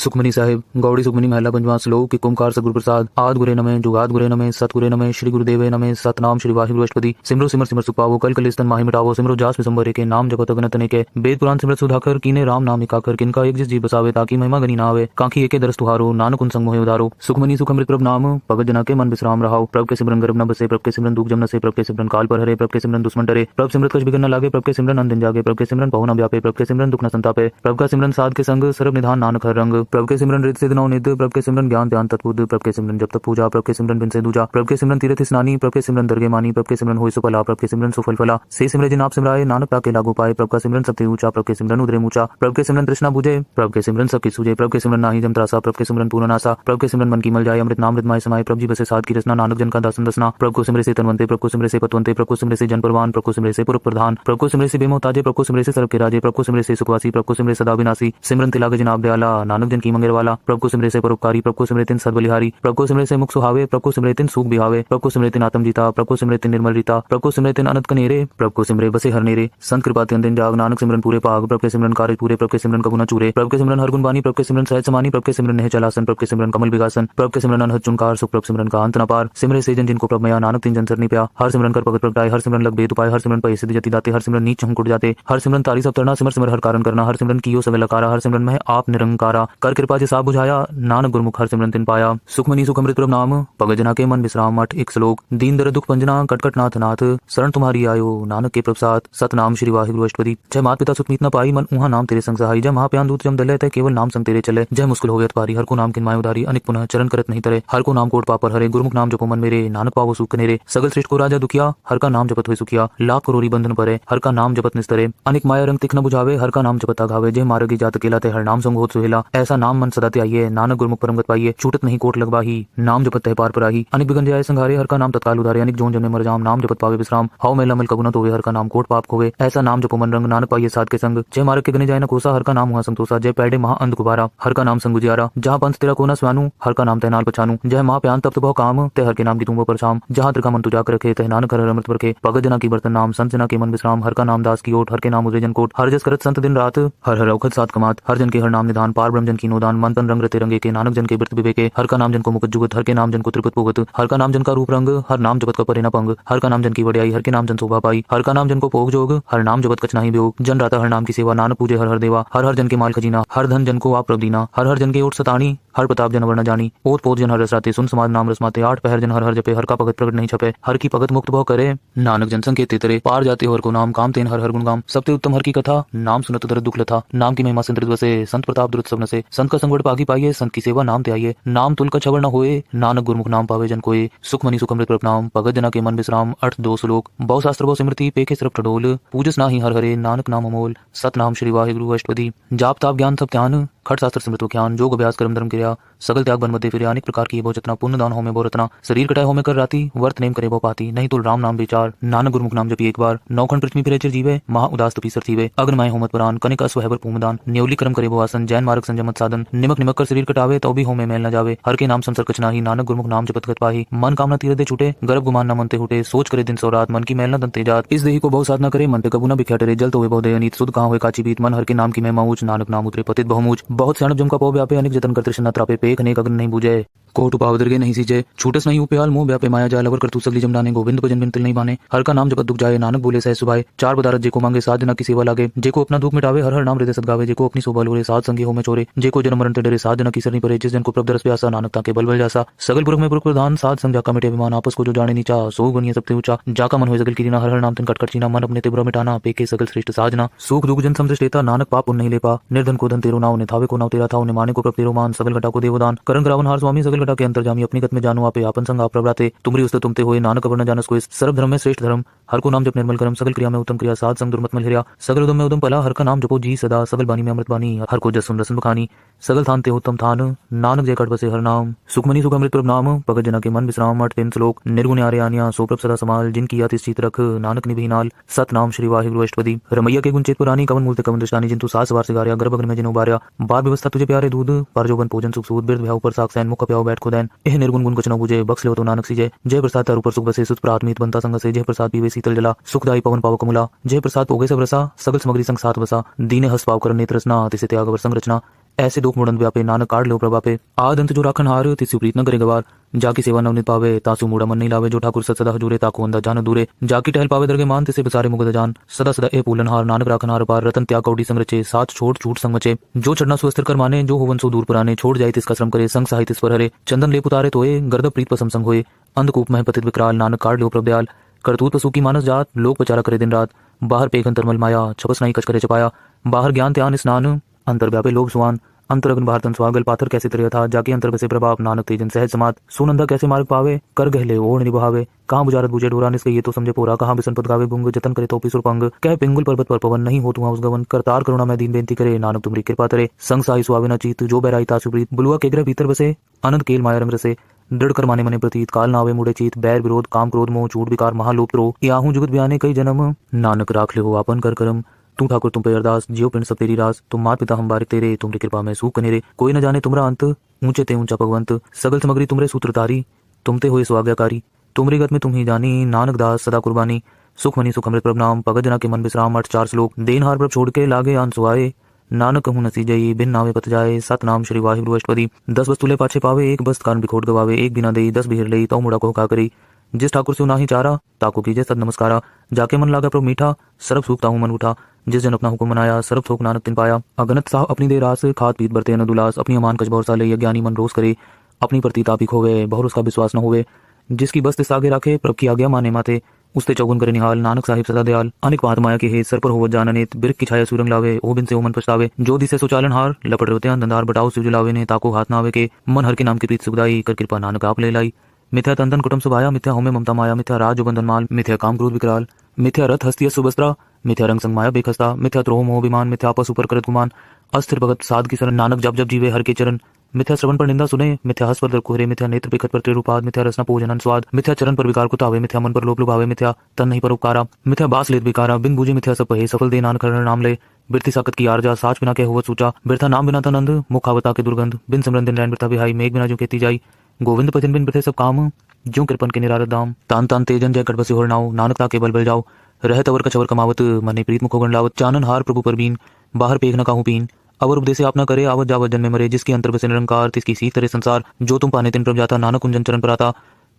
सुखमनी साहिब गौड़ी सुखमनी महला पंजवा श्लोक कि कुमकार सतगुरु प्रसाद आद गुरे नमे जुगाद गुरे नमे सतगुरे नमे श्री गुरुदेवे नमे सतनाम श्री वाहिगुरु अष्टपदी सिमरो सिमर सिमर सुपावो कल कलिस्तन माही मिटावो सिमरो जास विसंबर के नाम जपत अगनतने के वेद पुराण सिमरत सुधाकर कीने राम नाम एकाकर किनका एक जिस जी बसावे ताकि महिमा गनी ना आवे कांखी एके दरस तुहारो नानक उन संग मोहि उदारो सुखमनी सुखमृत प्रभ नाम भगत जना के मन विश्राम रहाओ प्रभ के सिमरन गर्भ न बसे प्रभ के सिमरन दुख जम न से प्रभ के सिमरन काल पर हरे प्रभ के सिमरन दुश्मन डरे प्रभ सिमरत कछ बिगड़ न लागे प्रभ के सिमरन अंदिन जागे प्रभ के सिमरन पहुँ न व्यापे प्रभ के सिमरन दुख न संतापे प्रभ का सिमरन साध के संग सर्व निधान नानक हर रंग प्रभ के सिमरन रित सिद्ध नौ निध प्रभ के सिमरन ज्ञान ध्यान तत्बुद्ध प्रभ के सिमरन जब तक पूजा प्रभ के सिमरन बिन से दूजा प्रभ के सिमरन तीर्थ स्नानी प्रभ के सिमरन दरगे मानी प्रभ के सिमरन होय सुफला प्रभ के सिमरन सुफल फला से सिमरे जिन आप सिमराए नानक ताके लागू पाए प्रभ का सिमरन सबते ऊंचा प्रभ के सिमरन उदरे ऊंचा प्रभ के सिमरन तृष्णा बुझे प्रभ के सिमरन सबकी सूझे प्रभ के सिमरन नाही जम त्रासा प्रभ के सिमरन पूर्ण नासा प्रभ के सिमरन मन की मल जाए अमृत नाम अमृतमय समाये प्रभ जी बसे साध की रचना नानक जन का दासन दसना प्रभ को सिमरे से तनवंते प्रभ को सिमरे से पतवंते प्रभ को सिमरे से जन परवान प्रभ को सिमरे से पुर प्रधान प्रभ को सिमरे से बेमोताजे प्रभ को सिमरे से सर्व के राजे प्रभ को सिमरे से सुखवासी प्रभ को सिमरे सदा विनाशी सिमरन तिलागे जनाब दयाला नानक जन की मंगेर वाला प्रभ को सिमरे से परोपकारी प्रभ को सिमरे तिन सद्बलिहारी प्रभ को सिमरे से मुख सुहावे प्रभ को सिमरे तिन सुख बिहावे प्रभ को सिमरे तिन आत्म जीता प्रभ को सिमरे तिन निर्मल रीता प्रभ को सिमरे तिन अनंत कनेरे प्रभ को सिमरे बसे हर नेरे संत कृपा दिन जाग नानक सिमरन पूरे पाग प्रभ के सिमरन कार्य पूरे प्रभ के सिमरन कबुना चूरे प्रभ के सिमरन हर गुण बानी प्रभ के सिमरन सहज समानी प्रभ के सिमरन नेह चलासन प्रभ के सिमरन कमल विगासन प्रभ के सिमरन अनहद चुनकार सुख प्रभ सिमरन का अंत न पार सिमरे से जन जिनको प्रभ मया नानक तीन जन सरनी प्या हर सिमरन कर भगत प्रगटाए हर सिमरन लग बेत उपाय हर सिमरन पै सिद्धि जति दाते हर सिमरन नीच हुंकुट जाते हर सिमरन तारी सब तरना सिमर सिमर हर कारण करना हर सिमरन कियो सवे लकारा हर सिमरन में आप निरंकारा कर कृपा से साब बुझाया नानक गुरमुख हर सिमरन तिन पाया सुखमनी सुखमृत प्रभ नाम भगत जना के मन विश्राम मठ एक श्लोक दीन दर दुख पंजना कटकट नाथ नाथ शरण तुम्हारी आयो नानक के प्रसाद सतनाम श्री वाहिगुरु अष्टपदी जय मात पिता सुख मीत न पाई मन उहा नाम तेरे संग सहाई जय महाप्यान दूत जम दले तय केवल नाम संग तेरे चले जय मुश्किल हो पारी हर को नाम किन माय उधारी अनिक पुनः चरण करत नहीं तरे हर को नाम कोट पापर हरे गुरुमुख नाम जपो मन मेरे नानक पावो सुख नेरे सगल श्रेष्ठ को राजा दुखिया हर का नाम जपत हुए सुखिया लाख करोड़ी बंधन परे हर का नाम जपत निस्तरे अनिक माया रंग तिख न बुझावे हर का नाम जपता घावे जय मार्गी जात केलाते हर नाम संग होत सुहेला ऐसा नाम मन सदा त्याइए नानक गुरुमुख परमगत पाइए छूटत नहीं कोट लगवाही नाम जपत है पार पराही अनिक बिगन जाए संघारे हर का नाम तत्काल उधारे अनिक जोन जन्मे मर जाम नाम जपत पावे विश्राम हाउ मेला मल कबुना तो हर का नाम कोट पाप खोवे ऐसा नाम जपो मन रंग नानक पाइए साध के संग जय मार्ग के गने जाए न कोसा हर का नाम हुआ संतोषा जय पैडे महा अंध गुबारा हर का नाम संग गुजियारा जहाँ पंथ तेरा कोना स्वानु हर का नाम तैनाल पछानु जय माँ प्यान तप्त बहु काम ते हर के नाम की तुम पर शाम जहाँ त्रिका मन तुजा कर रखे तह नानक हर अमृत रखे भगत जना की बर्तन नाम संत जना के मन विश्राम हर का नाम दास की ओट हर के नाम उदय जन कोट हर जस करत संत दिन रात हर हर औखत सात कमात हर जन के हर नाम निधान पार ब्रह्म जन की नोदान मन तन रंग रते रंगे के नानक जन के व्रत विवेके हर का नाम जन को मुकुट जुगत हर के नाम जन को त्रिपत पुगत हर का नाम जन का रूप रंग हर नाम जपत का परिणा पंग हर का नाम जन की वड्याई हर के नाम जन शोभा पाई हर का नाम जन को पोग जोग हर नाम जपत कछ नहीं वियोग जन राता हर नाम की सेवा नानक पूजे हर हर देवा हर हर जन के माल खजीना हर धन जन को आप प्रभ दीना हर हर जन के ओट सतानी हर प्रताप जन वर्ण जानी ओत पोत जन हर रसराते सुन समाज नाम रसमाते आठ पहर जन हर हर जपे हर का भगत प्रगट नहीं छपे हर की भगत मुक्त भव करे नानक जन संकेत तेरे पार जाते हर को नाम काम तेन हर हर गुण गाम सबते उत्तम हर की कथा नाम सुनत दर दुख लथा नाम की महिमा संतृत वसे संत प्रताप दुरत सबन से संत का संगवड पागी पाइए संत की सेवा नाम ते आइए नाम तुल का छवड़ न होए नानक गुरमुख नाम पावे जन कोई सुखमनी सुखमृत प्रभ नाम भगत जना के मन विश्राम अर्थ दो श्लोक बहु शास्त्र बहु स्मृति पेखे सिर्फ टडोल पूजस नाही हर हरे नानक नाम अमोल सतनाम श्री वाहिगुरु अष्टपदी जाप ताप ज्ञान सब ध्यान खट शास्त्र स्मृत ज्ञान जोग अभ्यास कर्म धर्म क्रिया सगल त्याग बन मध्य फिर अनेक प्रकार की बहु जतना पुण्य दान हो में बहुरतना शरीर कटाए हो में कर राती वर्त नेम करे बहु पाती नहीं तो राम नाम विचार नानक गुरुमुख नाम जपी एक बार नौखंड पृथ्वी फिरे चिर जीवे महा उदास तपी सर थीवे अग्नमय होमत पुराण कनिक अस्वहबर पूमदान न्योली कर्म करे आसन जैन मार्ग संजमत साधन निमक निमक कर शरीर कटावे तो भी हो में मेल न जावे हर के नाम संसर कछ नाही नानक गुरुमुख नाम जपत गत पाही मन कामना तीर दे छूटे गर्भ गुमान न मनते हुटे सोच करे दिन सो रात मन की मेल न दंते जात इस देही को बहु साधना करे मन पे कबू न बिख्या टरे जल तो वे बहु दयनीत सुध कहाँ हुए काची बीत मन हर के नाम की महिमा ऊंच नानक नाम उतरे पतित बहुमूच बहुत स्याणप जम का पौ व्यापे अनेक जतन कर तृष्णा त्रापे पेख अनेक अग्न नहीं बुझे कोट उपाव दरगे नहीं सीजे छूटस नहीं उपेहाल मुंह व्यापे माया जाल अवर कर तू सगली जमदाने गोविंद भजन बिन तिल नहीं बाने हर का नाम जपत दुख जाए नानक बोले सह सुभाए चार पदारथ जेको मांगे साध जना की सेवा लागे जेको अपना दुख मिटावे हर हर नाम हृदय सदगावे जेको अपनी शोभा लोरे साध संगी हो में चोरे जेको जन्म मरण ते डरे साध जना की सरनी परे जिस जन को प्रभ दरस प्यासा नानक ताके बल बल जासा सगल पुरख में पुरख प्रधान साध संग जाका मिटे विमान आपस को जो जाने नीचा सो गुनिया सबते ऊंचा जाका मन हो सगल की हर हर नाम तन कटकट चीना मन अपने तिब्र मिटाना पेके सगल श्रेष्ठ साजना सुख दुख जन समझेता नानक पाप उन नहीं ले पा निर्धन को धन तेरो नाव ने थावे को नाव तेरा था उन्हें माने को प्रभ तेरो मान सगल घटा को देवदान करण ग्रावन हार स्वामी सगल घटा के अंतर जामी अपनी गत में जानो आपे आपन संग आप प्रभराते तुमरी उस्त तुमते होए नानक वर्ण जानस कोई सर्व धर्म में श्रेष्ठ धर्म हर को नाम जप निर्मल कर्म सगल क्रिया में उत्तम क्रिया साध संग दुर्मत मल हिरिया सगल उदम में उदम पला हर का नाम जपो जी सदा सगल बानी में अमृत बानी हर को जस सुन रसन बखानी सगल थान ते उत्तम थान नानक जय कट बसे हर नाम सुखमनी सुखमृत प्रभ नाम भगत जना के मन विश्राम मठ तीन श्लोक निर्गुण आर्य आनिया सो प्रभ सदा समाल जिनकी याति चित रख नानक निभि नाल सतनाम श्री वाहिगुरु अष्टपदी रमैया के गुण चेत पुरानी कवन मूलते कवन दृष्टानी जिंतु सास वार सिगारिया गर्भ अग्नि में जिनो बारिया बार व्यवस्था तुझे प्यारे दूध पर जोबन भोजन सुख सूद बिरद भ्याव पर साक्षैन मुख प्याव बैठ खुदैन एह निर्गुण गुण कुछ न बुझे बख्श ले तो नानक सीजे जय प्रसाद तार ऊपर सुख बसे सुत प्राथमित बनता संग से जय प्रसाद पीवे शीतल जला सुखदाई पवन पाव कमुला जय प्रसाद पोगे सब रसा सगल सामग्री संग साथ बसा दीने हस पाव कर नेत्र रचना तिसे त्याग वर संग रचना ऐसे दुख मुड़न व्यापे नानक काढ़ लो प्रभापे। आद अंत जो राखन हार तिसु प्रीत न करे गवार। जाकी सेवा नवनित पावे तासु मूड़ा मन नहीं लावे। जो ठाकुर सत सदा हजूरे ताको अंदा जान दूरे। जाकी टहल पावे दरगे मान तिसे बसारे मुगद जान। सदा सदा ए पूलन हार नानक राखन हार पार। रतन त्याग कौड़ी संग रचे साथ छोड़ छूट संग मचे। जो चढ़ना सुअस्त्र कर माने जो होवन सो दूर पुराने। छोड़ जाए तिसका श्रम करे संग साहित्य पर हरे। चंदन ले पुतारे तोए गर्द प्रीत पसम संग होए। अंधकूप मह पतित विकराल नानक काढ़ लो प्रभ दयाल। करतूत पशु की मानस जात लोक पचारा करे दिन रात। बाहर पेघन तरमल माया छपस नहीं कच करे चपाया। बाहर ज्ञान त्यान स्नान अंतर व्यापे लोभ सुवान। अंतरगन बाहर तन स्वागल पाथर कैसे तरह था। जाके अंतर बसे प्रभाव नानक तेजन सहज समात। सुनंदा कैसे मार्ग पावे कर गहले ओढ़ निभावे। कहाँ बुझारत बुझे डोरा निस्के ये तो समझे पोरा। कहाँ बिसन पद गावे गुंग जतन करे तो पिसुर पंग। कह पिंगुल पर्वत पर पवन नहीं हो तुआ उस गवन। करतार करुणा मैं दीन बेनती करे नानक तुमरी कृपा तरे। संग साई सुआवे न चीत जो बैराई तासु प्रीत। बुलुआ के ग्रह भीतर बसे अनंत केल माया रंग रसे। दृढ़ कर माने मने प्रतीत काल नावे मुड़े चीत। बैर विरोध काम क्रोध मोह चूट विकार महालोप त्रो। याहू जुगत बयाने कई जन्म नानक राख ले हो आपन कर करम। तू ठाकुर तुम पे अरदास जियो पिंड सब तेरी रास। तुम मात पिता हम बारिक तेरे तुमरी कृपा में सूख कनेरे। कोई न जाने तुमरा अंत ऊंचे ते ऊंचा भगवंत। सगल सामग्री तुमरे सूत्रधारी तुमते होए स्वाज्ञाकारी। तुमरी गत में तुम ही जानी नानक दास सदा कुर्बानी। सुख मनी सुख अमृत प्रभ नाम भगत जना के मन विश्राम। 8 श्लोक देन हार प्रभ छोड़ के लागे आन सुआए। नानक कहूँ नसी जई बिन नावे पत जाए। सत नाम श्री वाहिगुरु अष्टपदी। 10 वस्तुले पाछे पावे एक बस्त कारण बिखोट गवावे। एक बिना देई 10 बिहर लई तो मुड़ा को का करी। जिस ठाकुर से नाही चारा ताको कीजे सद नमस्कारा। जाके मन लागा प्रभु मीठा सरब सूखता हूँ मन उठा। जिस जन अपना हुक्म मनाया सरब थोक नानक तिन पाया। अगनत साह अपनी दे रास खात पीत बरते न दुलास। अपनी अमान कच बहुर साले ज्ञानी मन रोज करे। अपनी प्रति तापी खोवे बहुर उसका विश्वास न होवे। जिसकी बस्त सागे राखे प्रभ की आज्ञा माने माते। उसते चौगुन करे निहाल नानक साहिब सदा दयाल। अनेक बात माया के हे सर पर होवत जाननेत। बिरख की छाया सुरंग लावे ओ बिन से ओ मन पछतावे। जो दिसे सुचालन हार लपट रोते अंधकार बटाओ शिव लावे ने ताको हाथ ना आवे के। मन हर के नाम की प्रीत सुखदाई कर कृपा नानक आप ले लाई। मिथ्या तंदन कुटुम सुभाया मिथ्या होमे ममता माया। मिथ्या राज बंधन माल मिथ्या काम क्रोध विकराल। मिथ्या रथ हस्तिय सुबस्त्रा मिथ्या रंग संग माया बेखस्ता। मिथ्या द्रोह मोह विमान मिथ्या पशु पर करत गुमान। अस्थिर भगत साध की शरण नानक जब जब जीवे हर के चरण। मिथ्या श्रवण पर निंदा सुने मिथ्या हस पर दर कोहरे। मिथ्या नेत्र बिखत पर त्रिरूपाद। मिथ्या रसना भोजन स्वाद। मिथ्या चरण पर विकार कुतावे। मिथ्या मन पर लोभ लुभावे। मिथ्या तन नहीं पर उपकारा। मिथ्या बास लेत बिकारा बिन बूझे मिथ्या सब हे सफल दे नानक हरण नाम ले। बिरथी साकत की आरजा साच बिना के होवत सूचा। बिरथा नाम बिना तनंद मुखावता के दुर्गंध। बिन सिमरन दिन रैन बिरथा बिहाई मेघ बिना जो खेती जाई। गोविंद भजन बिन बिरथे सब काम ज्यों कृपन के निरारत दाम। तान तान तेजन जय गढ़ होर नाव नानक ताके बल बल जाओ। रहत अवर कछवर कमावत मने प्रीत मुखो गण लावत। चानन हार प्रभु पर बीन बाहर पेख न काहू पीन। अवर उपदेश आप न करे आवत जावत जन में मरे। जिसकी अंतर बसे निरंकार तिसकी सी तरह संसार। जो तुम पाने तिन प्रभ जाता नानक कुंजन चरण पर आता।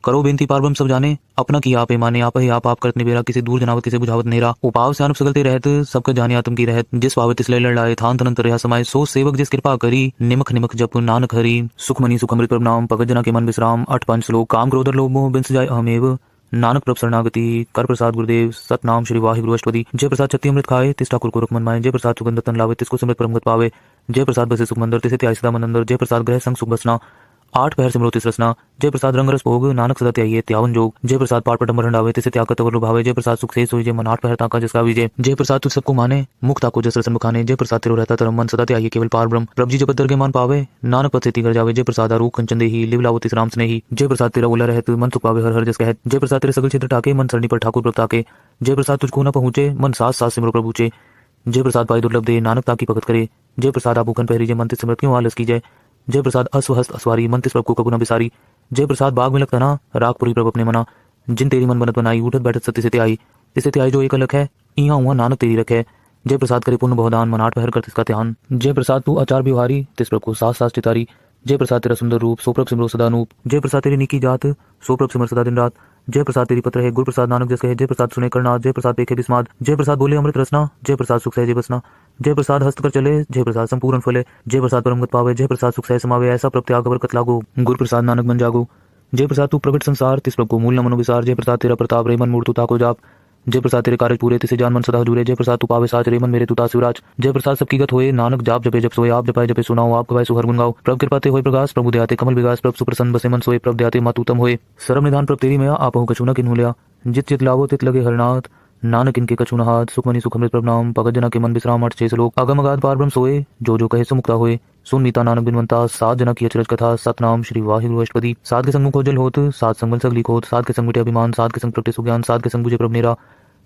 करो बेनती पार ब्रह्म सब जाने अपना की आप माने। आप ही आप करत निबेरा किसी दूर जनावत किसी बुझावत नेरा। उपाव से अनुप सगलते रहत सबके जाने आत्म की रहत। जिस पावत तिस लड़ लाए थान तनंत रहा समाये। सो सेवक जिस कृपा करी निमख निमख जप नानक हरि। सुख मनी सुख अमृत प्रभ नाम भगत जना के मन विश्राम। 8 श्लोक काम क्रोध लोभ मोह बिन सजाय अहमेव। नानक प्रभ शरणागति कर प्रसाद गुरुदेव सतनाम श्री वाहिगुरु अष्टपदी। जय प्रसाद छत्ती अमृत खाए तिस ठाकुर को रुक मन माए। जय प्रसाद सुगंध तन लावे तिसको सिमरत परमगत पावे। जय प्रसाद बसे सुख मंदिर तिसे त्याय सदा मन अंदर। जय प्रसाद ग्रह संग सुख बसना 8 पहर सिमरो तिस रसना। जय प्रसाद रंग रस भोग नानक सदा त्याइये त्यावन जोग। जय प्रसाद पाठ पटम्बर हंडावे तिसे त्यागत अवर लुभावे। जय प्रसाद सुख से सोई जय मन 8 पहर ताका जिसका विजय। जय प्रसाद तुझ सबको माने मुख ताको जस रसन मुखाने। जय प्रसाद तेरो रहता धर्म मन सदा त्याइये केवल पार ब्रह्म। प्रभ जी जपत दरगे मान पावे नानक पद से कर जावे। जय प्रसाद आरूख कंचन देही लिव लावो तिस राम स्नेही। जय प्रसाद तेरा उला रहत मन सुख पावे हर हर जस कहत। जय प्रसाद तेरे सगल क्षेत्र टाके मन सरणी पर ठाकुर प्रभ ताके। जय प्रसाद तुझको न पहुँचे मन सास सास सिमरो प्रभुचे। जय प्रसाद पाई दुर्लभ दे नानक ताकी भगत करे। जय प्रसाद आभूखन पहरी जय मन तिस सिमरत क्यों आलस की जय। जय प्रसाद अस्वहस्त अस्वारी मन तिस प्रभ को कबुना बिसारी। जय प्रसाद बाग में लगता ना रागपुरी प्रभ अपने मना। जिन तेरी मन बनत बनाई उठत बैठत सत्य से आई। तिसे त्याई जो एक अलग है इहाँ हुआ नानक तेरी रखे। जय प्रसाद करे पुण्य बहुदान मन 8 पहर कर तिसका ध्यान। जय प्रसाद तू आचार व्यवहारी तिस प्रभ को सास सास चितारी। जय प्रसाद तेरा सुंदर रूप सो प्रभ सिमरो सदा नूप। जय प्रसाद तेरी निकी जात सो प्रभ सिमर सदा दिन रात। जय प्रसाद तेरी पत्र है गुरु प्रसाद नानक जस कहे। जय प्रसाद सुने करनाथ जय प्रसाद देखे बिस्माद। जय प्रसाद बोले अमृत रसना। जय प्रसाद सुख सहजे बसना। जय प्रसाद हस्त कर चले जय प्रसाद संपूर्ण फले। जय प्रसाद परमगत पावे जय प्रसाद सुख सह समावे। ऐसा प्रभ त्याग बरकत लागो गुरु प्रसाद नानक बन जागो। जय प्रसाद तू प्रगट संसार तिस प्रभ को मूल न मनो विसार। जय प्रसाद तेरा प्रताप रे मन मूर्तु ताको जाप। जय प्रसाद तेरे कार्य पूरे तिसे जान मन सदा जुरे। जय प्रसाद तू पावे साच रे मन मेरे तू तासुराज। जय प्रसाद सबकी गत होए नानक जाप जपे जप सोए। आप जपाए जपे सुनाओ आप गवाए सुहर गुन गाओ। प्रभ कृपाते होए प्रकाश प्रभु दयाते कमल विगास। प्रभ सुप्रसन्न बसे मन सोए प्रभ दयाते मातुतम होए। सरम निधान प्रभ तेरी मया आपहु कछु न किन्हु लिया। जित चित लावो तित लगे हरनाथ नानक इनके कछु न हाथ। सुखमनी सुखमृत प्रभ नाम भगत जना के मन विश्राम 8 श्लोक अगम अगाध पार ब्रह्म सोए। जो जो कहे सो मुक्ता होए। सुन मीता नानक बिनवंता 7 जना की अचरज कथा। सतनाम श्री वाहिगुरु अष्टपदी। साध के संग मुख ओजल होत 7 संग बल सगली खोत। साध के संग मिटे अभिमान 7 के संग प्रगटे सुज्ञान। 7 के संग बुझे प्रभ नेरा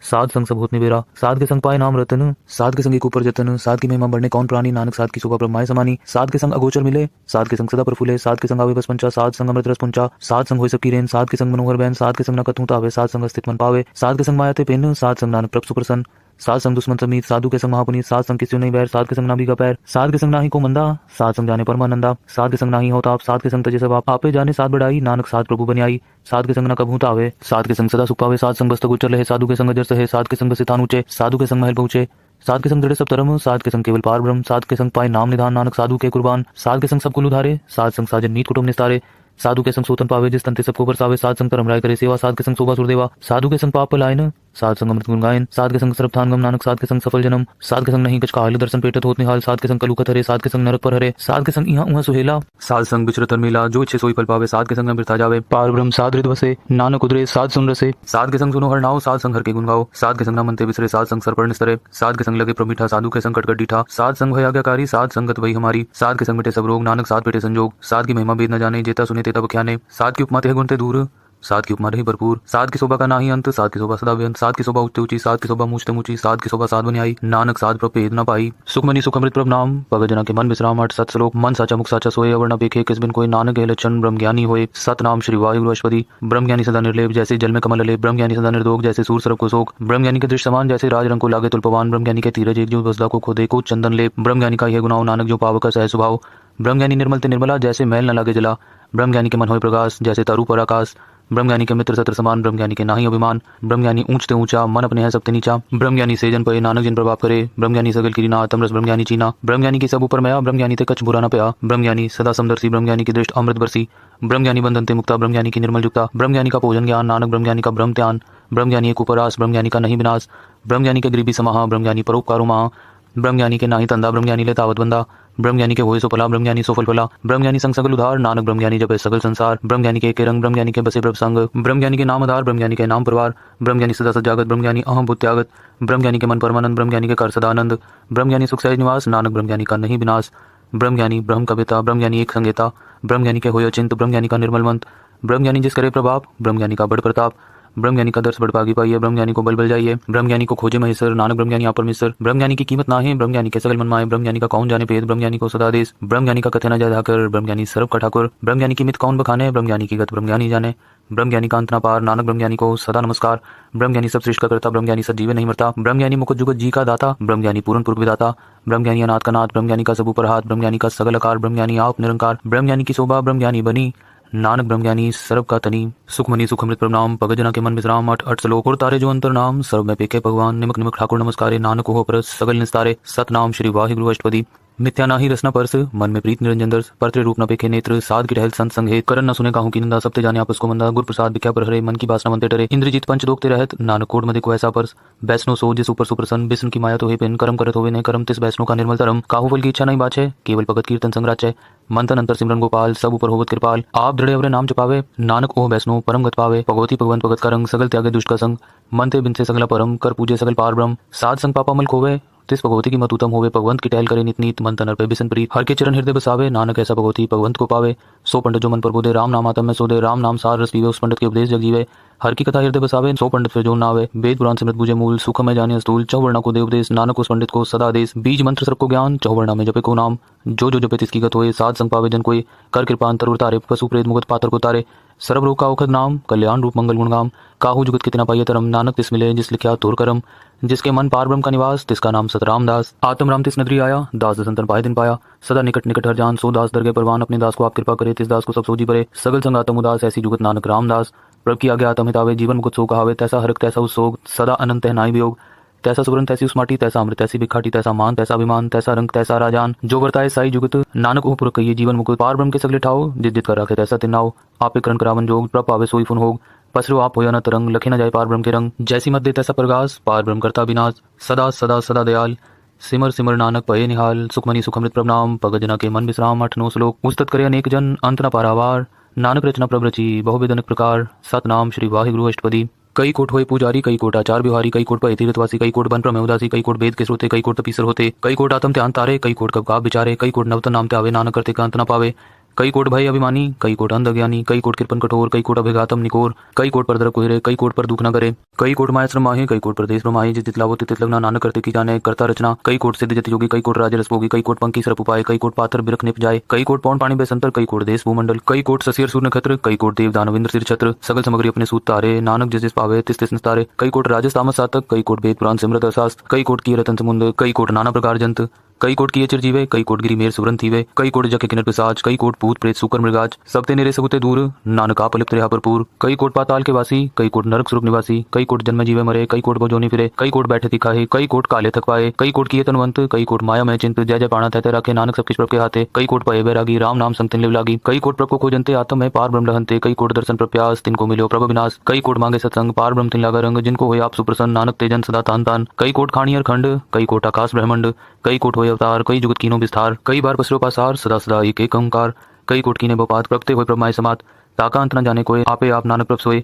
7 संग सब होत निबेरा। 7 के संग पाए नाम रतन 7 के संग एक ऊपर जतन। 7 की महिमा बढ़ने कौन प्राणी नानक 7 की शोभा प्रभ माय समानी। 7 के संग अगोचर मिले 7 के संग सदा प्रफुले। 7 के संग आवे बस पंचा 7 संग अमृत रस पुंचा। 7 संग होय सबकी रेन 7 के संग मनोहर बैन। 7 के संग न कतहु तावे 7 संग अस्तित्व मन पावे। 7 के संग माया ते पिन 7 संग नानक प्रभ सुप्रसन्न। साध संग दुश्मन समीत, साधु के संग महापुनीत, साध संग किसी नहीं बैर, साध के संग नाभि का पैर, साध के संग नाही को मंदा, साध संग जाने परमानंदा, साध के संग नाही होता आप, साध के संग तजे सब आपे जाने साध बढ़ाई, नानक साध प्रभु बनियाई, साध के संग न कभू तावे, साध के संग सदा सुख पावे, साध संग बस्त गुचर रहे, साधु के संग अजर सहे, साध के संग सितान ऊंचे, साधु के संग महल पहुंचे, साध के संग जड़े सब धर्म, साध के संग केवल पार ब्रह्म, साध के संग पाए नाम निधान, नानक साधु के कुर्बान, साध के संग सब कुल उधारे, साध संग साजन मीत कुटुंब निस्तारे, साधु के संग सोतन पावे जिस तंते सबको बरसावे, साध संग धर्म राय करे सेवा, साध के संग शोभा सुरदेवा, साधु के संग पाप पलायन, साध संग अमृत गुण गायन, साध के संग सर्वथान गम, नानक साध के संग सफल जन्म, साध के संग नहीं कछ काल दर्शन पेटत होत निहाल, साध के संग कलुकत हरे, साध के संग नरक पर हरे, साध के संग इहां उहां सुहेला, साध संग बिचरत मेला, जो इच्छे सोई फल पावे, साध के संग अमृता जावे, पार ब्रह्म साध हृदय बसे, नानक उदरे साध सुन रसे, साध के संग सुनो हर नाव, साध संग हर के गुण गाओ, साध के संग न मनते बिसरे, साध संग सर पर निस्तरे, साध के संग लगे प्रमीठा, साधु के संग कटकट डीठा, साध संग है आज्ञाकारी, साध संगत वही हमारी, साध के संग मिटे सब रोग, नानक साध पेटे संजोग, साध की महिमा भेद न जाने, जेता सुने तेता बख्याने, साध की उपमा ते गुण ते दूर, साध की उपमा रही भरपूर, साध की शोभा का नाही अंत, साध की शोभा सदा बेअंत, साध की शोभा ऊंची ऊंची, साध की शोभा मूछते मूछी, साध की शोभा साध बनी आई, नानक साध प्रभ भेद न पाई, सुखमनी सुख अमृत प्रभ नाम, भगत जना के मन विश्राम, 8 सत श्लोक, मन साचा मुख साचा सोए, अवर न पेखे किस बिन कोई, नानक के लक्षण ब्रह्म ज्ञानी होए, सतनाम श्री वाहिगुरु अष्टपदी, ब्रह्म ज्ञानी सदा निर्लेप जैसे जल में कमल लेप, ब्रह्म ज्ञानी सदा निर्दोष जैसे सूर सरप को शोक, ब्रह्म ज्ञानी के दृश्य समान जैसे राज रंग को लागे तुल्पवान, ब्रह्म ज्ञानी के तीरज एक जो बसदा को खोदे को चंदन लेप, ब्रह्म ज्ञानी का यह गुनाह नानक जो पावक का सहज स्वभाव, ब्रह्म ज्ञानी निर्मल ते निर्मला जैसे मैल न लागे जला, ब्रह्म ज्ञानी के मन होए प्रकाश जैसे तारू पर आकाश, ब्रह्म ज्ञानी के मित्र सत्र समान, ब्रह्म ज्ञानी के नाही अभिमान, ब्रह्म ज्ञानी ऊंचते ऊंचा मन अपने है सबते नीचा, ब्रह्म ज्ञानी से जन पे नानक जिन प्रभाव करे, ब्रह्म ज्ञानी सगल की नाथ अमृत ब्रह्म ज्ञानी चीना, ब्रह्म ज्ञानी की सब ऊपर मया, ब्रह्म ज्ञानी ते कछ बुरा न पया, ब्रह्म ज्ञानी सदा समदर्शी, ब्रह्म ज्ञानी की दृष्टि अमृत बरसी, ब्रह्म ज्ञानी बंधन ते मुक्ता, ब्रह्म ज्ञानी की निर्मल युक्ता, ब्रह्म ज्ञानी का भोजन ज्ञान, नानक ब्रह्म ज्ञानी का ब्रह्म ध्यान, ब्रह्म ज्ञानी एक उपरास, ब्रह्म ज्ञानी का नहीं विनाश, ब्रह्म ज्ञानी के गरीबी समाहा, ब्रह्म ज्ञानी परोपकारो महा, ब्रह्म ज्ञानी के नाही तंदा, ब्रह्म ज्ञानी ले तावत बंदा, ब्रह्म ज्ञानी के होए सो फला, ब्रह्म ज्ञानी सो फल फला, ब्रह्म ज्ञानी संग सगल उधार, नानक ब्रह्म ज्ञानी जपे सगल संसार, ब्रह्म ज्ञानी के रंग, ब्रह्म ज्ञानी के बसे प्रभ संग, ब्रह्म ज्ञानी के नाम आधार, ब्रह्म ज्ञानी के नाम परवार, ब्रह्म ज्ञानी सदा सजागत, ब्रह्म ज्ञानी अहम बुद्ध त्यागत, ब्रह्म ज्ञानी के मन परमानंद, ब्रह्म ज्ञानी के कर सदा आनंद, ब्रह्म ज्ञानी सुख सहज निवास, नानक ब्रह्म ज्ञानी का नहीं विनाश, ब्रह्म ज्ञानी ब्रह्म कविता, ब्रह्म ज्ञानी एक संगीता, ब्रह्म ज्ञानी के होय अचिंत, ब्रह्म ज्ञानी का निर्मल मंत, ब्रह्म ज्ञानी जिस करे प्रभाव, ब्रह्म ज्ञानी का बड़ प्रताप, ब्रह्म ज्ञानी का दर्श बड़ पागी पाइए, ब्रह्म ज्ञानी को बल बल जाइए, ब्रह्म ज्ञानी को खोजे महेश्वर, नानक ब्रह्म ज्ञानी आप परमेश्वर, ब्रह्म ज्ञानी की कीमत ना है, ब्रह्म ज्ञानी के सगल मन माए, ब्रह्म ज्ञानी का कौन जाने भेद, ब्रह्म ज्ञानी को सदा देश, ब्रह्म ज्ञानी का कथे न जाय धाकर, ब्रह्म ज्ञानी सर्व का ठाकुर, ब्रह्म ज्ञानी की मित कौन बखाने, ब्रह्म ज्ञानी की गत ब्रह्म ज्ञानी जाने, ब्रह्म ज्ञानी का अंत न पार, नानक ब्रह्म ज्ञानी को सदा नमस्कार, ब्रह्म ज्ञानी सब सृष्टि का करता, ब्रह्म ज्ञानी सजीव नहीं मरता, ब्रह्म ज्ञानी मुकुट जुगत जी का दाता, ब्रह्म ज्ञानी पूर्ण पूर्व विदाता, ब्रह्म ज्ञानी अनाथ का नाथ, ब्रह्म ज्ञानी का सब ऊपर हाथ, ब्रह्म ज्ञानी का सगल आकार, ब्रह्म ज्ञानी आप निरंकार, ब्रह्म ज्ञानी की शोभा, ब्रह्म ज्ञानी बनी, नानक ब्रह्म ज्ञानी सर्व का तनी, सुखमनी सुख अमृत प्रणाम, भगत जना के मन विश्राम, 8 श्लोक, और तारे जो अंतर नाम, सर्व में पेखे भगवान, निमक निमक ठाकुर नमस्कारे, नानक हो परस सगल निस्तारे, सतनाम श्री वाहिगुरु अष्टपदी, मिथ्या नाही रसना परस, मन में प्रीत निरंजन दर्श, परत्रे रूप न पेखे नेत्र, साध की टहल संत संग हेत, करन न सुने काहू की निंदा, सबते जाने आपस को मंदा, गुर प्रसाद भिख्या पर हरे, मन की बासना मनते डरे, इंद्रजीत पंच दोगते रहत, नानक कोट मदे को ऐसा परस, बैष्णो सो जिस ऊपर सुप्रसन्न, बिष्णु की माया तो हे पिन, कर्म करत होवे ने कर्म, तिस बैष्णो का निर्मल धर्म, काहू फल की इच्छा नहीं बाछे, केवल भगत कीर्तन संग्राचे, मंथन अंतर सिमरन गोपाल, सब ऊपर होवत कृपाल, आप दृढ़ अवरे नाम जपावे, नानक ओह बैष्णो परम गत पावे, भगवती भगवंत भगत का रंग, सगल त्यागे दुष्ट का संग, मन ते बिन से सगला परम, कर पूजे सगल पार ब्रह्म, साध संग पापा मल खोवे, तिस भगवती की मत उत्तम होवे, भगवंत की टहल करे नित नीत, मन तन अर्पे बिसन प्रीत, हर के चरण हृदय बसावे, नानक ऐसा भगवती भगवंत को पावे, सो पंडित जो मन पर बोधे, राम नाम आतम में सोदे, राम नाम सार रस पीवे, उस पंडित के उपदेश जग जीवे, हर की कथा हृदय बसावे, सो पंडित फिर जो न आवे, वेद पुराण सिमरत बुझे मूल, सुख में जाने स्थूल, चौवर्णा को दे उपदेश, नानक उस पंडित को सदा देश, बीज मंत्र सबको ज्ञान, चौवर्णा में जपे को नाम, जो जपे तिसकी गत होए, साध संग पावे जन कोई, कर कृपा अंतर उतारे, पशु प्रेत मुगत पातर को तारे, सर्व रोग का औखद नाम, कल्याण रूप मंगल गुणगाम, काहू जुगत कितना पाइय तरम, नानक तिस मिले जिस लिखा तोर करम, जिसके मन पार ब्रह्म का निवास, तिसका नाम सतराम दास, आत्म राम तिस नगरी आया, दास दसंतन पाए दिन पाया, सदा निकट निकट हर जान, सो दास दरगे परवान, अपने दास को आप कृपा करे, तिस दास को सब सोजी परे, सगल संग आत्म उदास, ऐसी जुगत नानक रामदास, प्रभ की आज्ञा आत्म हितावे, जीवन मुकुट सो कहावे, तैसा हरक तैसा उत्सोग, सदा अनंत है नाई वियोग, तैसा सुवर्ण तैसी उस्माटी, तैसा अमृत तैसी भिखाटी, तैसा मान तैसा अभिमान, तैसा रंग तैसा राजान, जो वर्ताए साई जुगत, नानक ओह पुरख कहिए जीवन मुकुट, पार ब्रह्म के सगले ठाओ, जित जित कर रखे तैसा तिन्नाओ, आपे करण करावन जोग, प्रभ पावे सोई फुन होग, पसरो आप होया न तरंग, लखे न जाए पार ब्रह्म के रंग, जैसी मत दे तैसा प्रगास, पार ब्रह्म करता विनाश, सदा सदा सदा दयाल, सिमर सिमर नानक पये निहाल, सुखमनी सुख अमृत प्रणाम, भगत जना के मन विश्राम, 8-9 श्लोक, उस्तत करे अनेक जन, अंत न पारावार, नानक रचना प्रभ रची, बहुविध अनेक प्रकार, सतनाम श्री वाहिगुरु अष्टपदी, कई कोट हुए पुजारी, कई कोट आचार व्यवहारी, कई कोट पय तीर्थवासी, कई कोट बन प्रमेय उदासी, कई कोट वेद के श्रोते, कई कोट तपीसर होते, कई कोट आत्म ध्यान तारे, कई कोट कब का विचारे, कई कोट नवतन नाम ते आवे, नानक करते का अंत न पावे, कई कोट भय अभिमानी, कई कोट अंध अज्ञानी, कई कोट कृपन कठोर, कई कोट अभिघातम निकोर, कई कोट पर दर कोहरे, कई कोट पर दुख न करे, कई कोट माया श्रम माही, कई कोट प्रदेश प्रमाही, जित तितलावो तित लगना नानक करते की जाने करता रचना, कई कोट सिद्ध जति योगी, कई कोट राज रसभोगी, कई कोट पंकी सरप उपाय, कई कोट पात्र बिरख निप जाए, कई कोट पौन पानी बेसंतर, कई कोट देश भूमंडल, कई कोट ससियर सूर नक्षत्र, कई कोट देव दानविंद्र सिर छत्र, सगल सामग्री अपने सूत तारे, नानक जिस जिस पावे तिस तिस निस्तारे, कई कोट राजस तामस सातक, कई कोट वेद पुराण सिमरत अशास्त्र, कई कोट की रतन समुंद, कई कोट नाना प्रकार जंत, कई कोट किए चिरजीवे, कई कोट गिरी मेर सुवरन थीवे, कई कोट जके किन्नर पिसाच, कई कोट भूत प्रेत सुकर मृगाज, सबते निरे सबुते दूर, नानक आप लिप्त रहा भरपूर, कई कोट पाताल के वासी, कई कोट नरक स्वरूप निवासी, कई कोट जन्म जीवे मरे, कई कोट भोजोनी फिरे, कई कोट बैठे दिखाए, कई कोट काले थक पाए, कई कोट किए तनवंत, कई कोट माया में चिंत, जय जय पाणा तहते रखे नानक सब किस प्रभ के हाथे, कई कोट पये बैरागी राम नाम संग तिन लिव लागी, कई कोट प्रभ को खोजनते आत्म है पार ब्रह्म रहनते, कई कोट दर्शन प्रप्यास तिनको मिलो प्रभ विनाश, कई कोट मांगे सत्संग पार ब्रह्म तिन लागा रंग, जिनको होए आप सुप्रसन्न नानक तेजन सदा तान तान, कई कोट खाणियर खंड, कई कोट आकाश ब्रह्मंड, कई कोट होए अवतार, कई जुगत कीनो विस्तार, कई बार पसरो पासार सदा सदा एक ओंकार, कई कोट कीने बोपात प्रगटे होए प्रभमाय समात, ताका अंत न जाने कोई आपे आप नानक प्रभ सोए,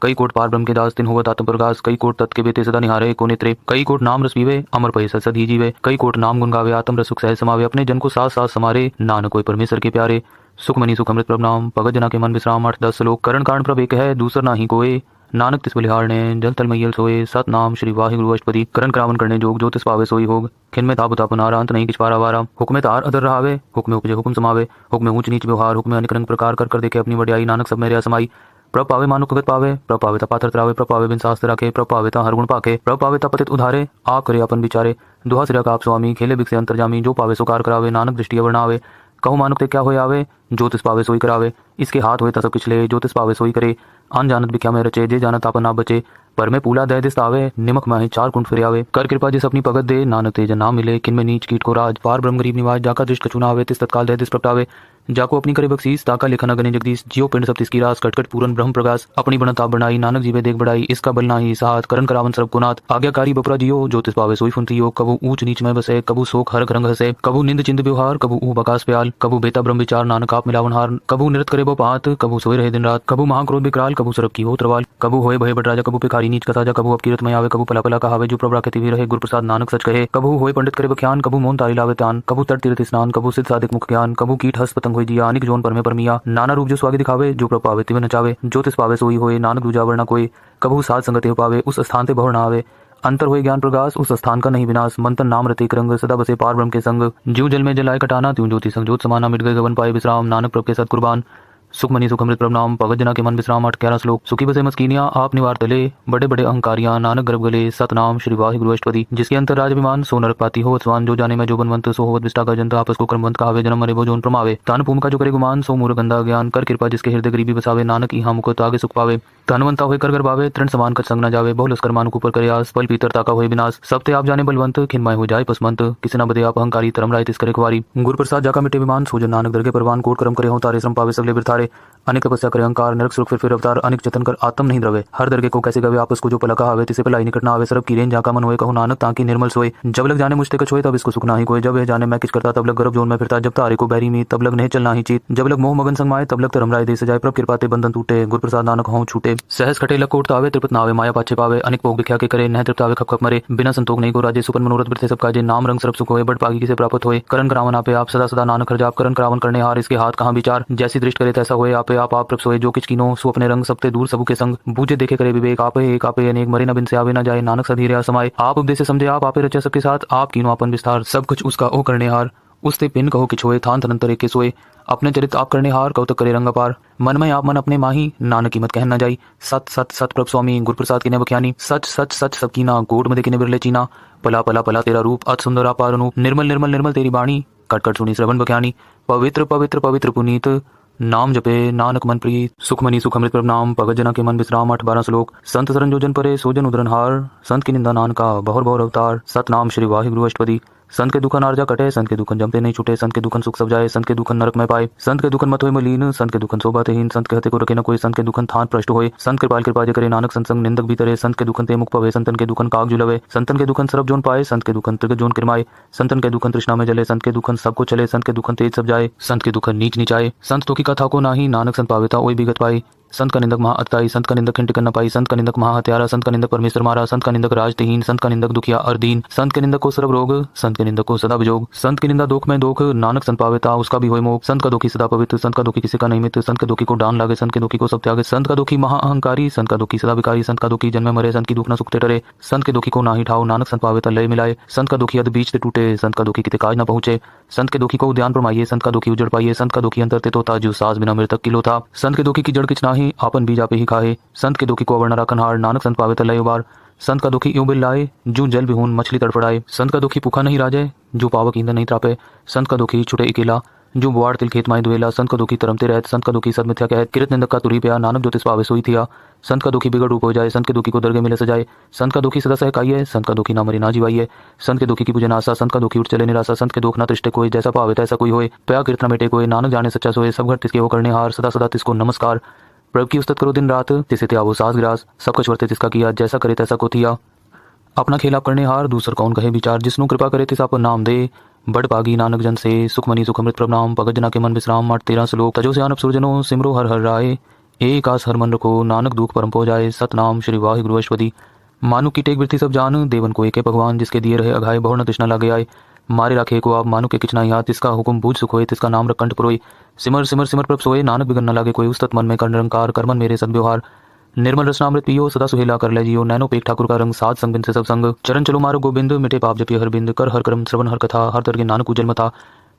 कई कोट पार ब्रह्म के दास तिन होवत आत्म प्रकाश, कई कोट तत् के बेते सदा निहारे को नेत्रे, कई कोट नाम रस पीवे अमर पय सद ही जीवे, कई कोट नाम गुण गावे आत्म रस सुख सहज समावे, अपने जन को साथ साथ समारे नानक कोई परमेश्वर के प्यारे, सुख मनी सुख अमृत प्रभ नाम, भगत जना के मन विश्राम 8-10 श्लोक, करण कारण प्रभ एक है दूसर नाही कोई, नानक तिस बलिहार ने जल तल मैयल सोए, सत नाम श्री वाहिगुरु अष्टपदी, करण करावन करने जोग जो तिस पावे सोई होग, खिन में ताप ताप नारा अंत नहीं किछ पारा वारा, हुक्मे तार अदर रहावे, हुक्मे उपजे हुक्म समावे, हुक्मे ऊंच नीच व्यवहार, हुक्मे अनेक रंग प्रकार कर कर देखे अपनी वड्याई, नानक सब मेरे समाई, प्रभ पावे मानुक भगत पावे, प्रभ पावे ता पात्र त्रावे, प्रभ पावे बिन शास्त्र राखे, प्रभ पावे ता हर गुण पाके, प्रभ पावे ता पतित उधारे, आप करे अपन विचारे, दुहा सिरा का आप स्वामी, खेले बिक से अंतर्जामी, जो पावे सुकार करावे, नानक दृष्टि वर्णावे, कहूँ मानुक ते क्या होए आवे, जो तिस पावे सोई करावे, इसके हाथ होए ता सब किछ ले, जो तिस पावे सोई करे, अन जानत बिख्या में रचे, जे जानत आपन आप बचे, पर में पूला दय दिस आवे, निमक माही 4 कुंठ फिर आवे, कर कृपा जिस अपनी भगत दे, नानक तेज नाम मिले, किन में नीच कीट को राज, पार ब्रह्म गरीब निवाज, जाका दृष्ट कछु ना आवे, तिस तत्काल दय दिस प्रगटावे, जाको अपनी करे बख्शीस, ताका लिखन अगने जगदीश, जियो पिंड सब तिसकी रास, कटकट पूरन ब्रह्म प्रकाश, अपनी बनत आप बनाई, नानक जीवे देख बढ़ाई, इसका बल नाही साथ, करण करावन सर्व गुनाथ, आज्ञाकारी बपरा जियो, जो तिस पावे सोई फुनतियो, कबू ऊंच नीच में बसे, कबू शोक हरक रंग हसे, कबू निंद चिंद व्यवहार, कबू ऊ बकास प्याल, कबू बेता ब्रह्म विचार, नानक आप मिलावन हार, कबू निरत करे बो पात, कबू सोए रहे दिन रात, कबू महाक्रोध विकराल, कबू सरब की हो त्रवाल, कबू होए भय बट राजा, कबू भिखारी नीच कसाजा, कबू अब कीरत में आवे, कबू पला पला कहावे, जो प्रभ राखे भी रहे, गुरु प्रसाद नानक सच कहे, कबू होए पंडित करे बख्यान, कबू मोन तारी लावे त्यान, कबू तट तीर्थ स्नान, कबू सिद्ध साधिक मुख ज्ञान, कबू कीट हस्त पतंग होई जिया, अनिक जोन पर में परमिया, नाना रूप जो स्वागत दिखावे, जो प्रभ पावे तिवे नचावे, जो तिस पावे सोई होए, नानक दूजा वरना कोई, कबू साध संगति हो पावे, उस स्थान ते बहुर ना आवे, अंतर हुए ज्ञान प्रकाश, उस स्थान का नहीं विनाश, मंतन नाम रते रंग, सदा बसे पार ब्रह्म के संग, ज्यों जल में जलाए कटाना, त्यों ज्योति संग ज्योत समाना, मिट गए गगन पाए विश्राम, नानक प्रभ के सत कुर्बान, सुख मनी सुख अमृत प्रभ नाम, भगत जना के मन विश्राम 8-11 श्लोक, सुखी बसे मस्कीनिया आप निवार तले, बड़े बड़े अहंकारियां नानक गर्भ गले, सतनाम श्री वाहिगुरु अष्टपदी, जिसके अंतर राज विमान, सो नरक पाती हो स्वान, जो जाने में जो बनवंत, सो होवत विष्टा का जंत, आपस को क्रमवंत कहावे, जन्म मरे वो जोन प्रमावे, तान भूमि का जो करे गुमान, सो मूर्ख गंदा ज्ञान, कर कृपा जिसके हृदय गरीबी बसावे, नानक यहाँ मुकुत आगे सुख पावे, धनवंता होए कर गर्भावे, तृण समान कर संग न जावे, बहुलस्कर मानुक ऊपर करे आस, बल पीतर ताका होए विनाश, सब ते आप जाने बलवंत, खिनमाय हो जाए पसमंत, किसी न बदे आप अहंकारी, धर्म राय तिस करे कुवारी, गुरु प्रसाद जाका मिटे विमान, सोजन नानक दरगे परवान, कोट कर्म करे हो तारे श्रम पावे सगले बिरथारे, अनेक तपस्या करे अहंकार, नरक सुख फिर अवतार, अनेक जतन कर आत्म नहीं द्रवे, हर दरगे को कैसे गवे, आपस को जो पला कहावे, तिसे पलाई निकट ना आवे, सरब की रेन जाका मन होए, कहूँ नानक ताकि निर्मल सोए, जब लग जाने मुझते कछ होए, तब इसको सुख नाही कोई, जब यह जाने मैं किछ करता, तब लग गर्भ जोन में फिरता, जब तारे को बैरी मीत, तब लग नहीं चलना ही चीत, जब लग मोह मगन संग माए, तब लग धर्म राय दे सजाए, प्रभ कृपा ते बंधन टूटे, गुरु प्रसाद नानक हों छूटे, सहस खटे लग कोट आवे, त्रिपत नावे माया पाछे पावे, अनेक भोग विख्या के करे, नह तृप्त आवे खप खप मरे, बिना संतोष नहीं को राजे, सुपन मनोरथ वृत्ते सब काजे, नाम रंग सर्ब सुख होए, बड़ पागी किसे प्राप्त होए, करण करावन आपे आप सदा सदा नानक हर जाप, करण करावन करने हार, इसके हाथ कहाँ विचार, जैसी दृष्ट करे तैसा होए, आपे आप प्रभ सोए, जो किछ कीनो सो अपने रंग, सबते दूर सबू के संग, बूझे देखे करे विवेक, आपे एक आपे अनेक, मरे न बिन से आवे न जाए, नानक सधीरे समाये, आप उपदेश समझे, आप आपे रचे सबके साथ, आप कीनो अपन विस्तार, सब कुछ उसका ओ करने हार, उसते पिन कहो किछ होए, थान तनंतर एक सोए, अपने चरित आप करने हार, कौतक करे रंग अपार, मन में आप मन अपने माही, नानक कीमत कहन न जाई, सत सत सत प्रभ स्वामी गुरु प्रसाद की ने बख्यानी, सच सच सच सब कीना, गोट मदे किने बिरले चीना, पला पला पला तेरा रूप, अत सुंदर अपार अनूप, निर्मल निर्मल निर्मल तेरी बाणी, कट कट सुनी श्रवण बख्यानी, पवित्र पवित्र पवित्र पुनीत, नाम जपे नानक मन प्रीत, सुख मनी सुख अमृत प्रभ नाम, भगत जना के मन विश्राम 8-12 श्लोक, संत सरन जो जन परे, सोजन उदरन हार, संत की निंदा नान का बहुर बहुर अवतार, सतनाम श्री वाहिगुरु अष्टपदी, संत के दुखन आर्जा कटे, संत के दुखन जमते नहीं छूटे, संत के दुखन सुख सब जाए, संत के दुखन नरक में पाए, संत के दुखन मत होए मलीन, संत के दुखन शोभाते हीन, संत के हते को रखे न कोई, संत के दुखन थान प्रष्ट होए, संत कृपाल कृपा जे करे, नानक संसंग निंदक भीतरे, संत के दुखन ते मुख पवे, संतन के दुखन काग जुलवे, संतन के दुखन सरब जोन पाए, संत के दुखन त्रिगत जोन किरमाए, संतन के दुखन तृष्णा में जले, संत के दुखन सबको चले, संत के दुखन तेज सब जाए, संत के दुखन नीच नीचाए, संत तो की कथा को नाही, नानक संत पावेता ओई बिगत पाए, संत का निंदक महा अत्ताई, संत का निंदक खिंट कर न पाई, संत का निंदक महा हत्यारा, संत का निंदक परमेश्वर मारा, संत का निंदक राजतहीन, संत का निंदक दुखिया अर्दीन, संत के निंदक को सर्व रोग, संत के निंदक को सदा विजोग, संत की निंदा दुख में दुख, नानक संत पावेता उसका भी होय मोह, संत का दुखी सदा पवित्र, संत का दुखी किसी का नहीं मित्र, संत के दुखी को डान लागे, संत के दुखी को सब त्यागे, संत का दुखी महा अहंकारी, संत का दुखी सदा विकारी, संत का दुखी जन्मे मरे, संत की दुख न सुखते डरे, संत के दुखी को ना ही ठाओ, नानक संत पावेता लय मिलाए, संत का दुखी अध बीच ते टूटे, संत का दुखी किते काज न पहुंचे, संत के दुखी को उद्यान परमाइए, संत का दुखी उजड़ पाइए, संत का दुखी अंतर ते तोता जो सास बिना मृतक किलो था, संत के दुखी की जड़ किच नाही आपन बीज आपे ही खाए, संत के दुखी को अवर न राखन हार, नानक संत पावेता लय उबार, संत का दुखी यूं बिल लाए जू जल बिहून मछली तड़फड़ाए, संत का दुखी भूखा नहीं राजे जो पावक ईंधन नहीं त्रापे, संत का दुखी छुटे अकेला जो बुआड़ तिल खेत माई दुएला, संत का दुखी तरमते रहत, संत का दुखी सदमिथ्या कहत, किरत निंदक का तुरी प्या, नानक ज्योतिष पावे सोई थिया, संत का दुखी बिगड़ रूप हो जाए, संत के दुखी को दरगे मिले सजाए, संत का दुखी सदा सहकाइए, संत का दुखी ना मरी ना जीवाइए, संत के दुखी की पूजन आशा, संत का दुखी उठ चले निराशा, संत के दुख ना तृष्टे कोई, जैसा पावे तैसा कोई होए, प्या कीर्तना मेटे कोई, नानक जाने सच्चा सोए, सब घट तिसके हो करने हार, सदा सदा तिसको नमस्कार, प्रभु की उस्तत करो दिन रात, तिसे त्यावो सास ग्रास, सब कुछ वर्ते तिसका किया, जैसा करे तैसा को थिया, अपना खेल करने हार, दूसर कौन कहे विचार, जिसनु कृपा करे तिस आपन नाम दे, बड़ पागी नानक जन से, सुखमनी सुखमृत प्रभनाम, भगत जना के मन विश्राम, माट 13 श्लोक, तजो से आनप सुरजनो, सिमरो हर हर राय, एक आस हर मन रखो, नानक दुख परम पो जाए, सतनाम श्री वाहिगुरु अश्वदी, मानु की टेक वृत्ति सब जान, देवन को एके भगवान, जिसके दिए रहे अघाय बहुर न तृष्णा लागे आए, मारे राखे को आप मानु के किचना याद, तिसका हुकुम बूझ सुख होए, तिसका नाम रख कंठ पुरोई, सिमर सिमर सिमर प्रभ सोए, नानक बिगन न लागे कोई, उस्तत मन में कर निरंकार, कर्मन मेरे सद्व्यवहार, निर्मल रसनामृत पियो सदा सुहेला कर ले जियो, नैनो पेक ठाकुर का रंग, साध संग बिन से सब संग, चरण चलो मारो गोबिंद, मिटे पाप जपिय हर बिंद, कर हर कर्म श्रवण हर कथा, हर तरगे नानक उजल मथा,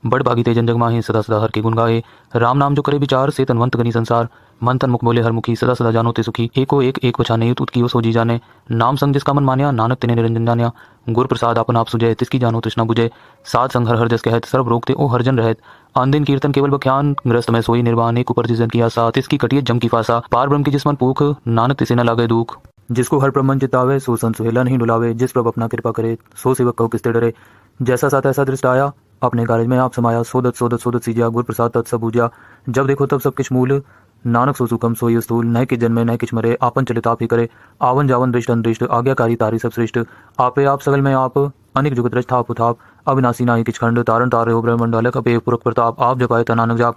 बड़ भागी तेजन जग माहे, सदा सदा हर के गुण गाए, राम नाम जो करे विचार, से तनवंत गनी संसार, मन तन मुख बोले हर मुखी, सदा सदा जानो ते सुखी, एको एक बछाने उत कियो सो जी जाने, नाम संग जिसका मन मान्या, नानक तिने निरंजन जान्या, गुर प्रसाद आपन आप सुजय, तिसकी जानो तृष्णा बुझे, साध संग हर हर जस कहत, सर्व रोकते ओ हरजन रहत, आन दिन कीर्तन केवल बख्यान, ग्रस्त में सोई निर्वाण, एक ऊपर जिस जन की आशा, तिसकी कटिय जम की फासा, पार ब्रह्म की जिसमन पूख, नानक तिसे न लागे दुख, जिसको हर प्रमन चितावे, सो संत सुहेला नहीं डुलावे, जिस प्रभु अपना कृपा करे, सो सेवक कहो किसते डरे, जैसा साथ ऐसा दृष्ट आया, अपने कार्य में आप समाया, सोदत सोदत सोदत सीजिया, गुर प्रसाद तत् सब पूजा, जब देखो तब सब किछ मूल, नानक सो सुखम सोई स्थूल, नह किछ जन्मे नह किछ मरे, आपन चलित आप ही करे, आवन जावन दृष्ट अंदृष्ट, आज्ञाकारी तारी सब श्रेष्ठ, आपे आप सगल में आप, अनेक जुगत रच थाप उथाप, अविनाशी नाही किछ खंड, तारण तारे हो ब्रह्मंडलक, अपे पुरख प्रताप, आप जपाए ता नानक जाप,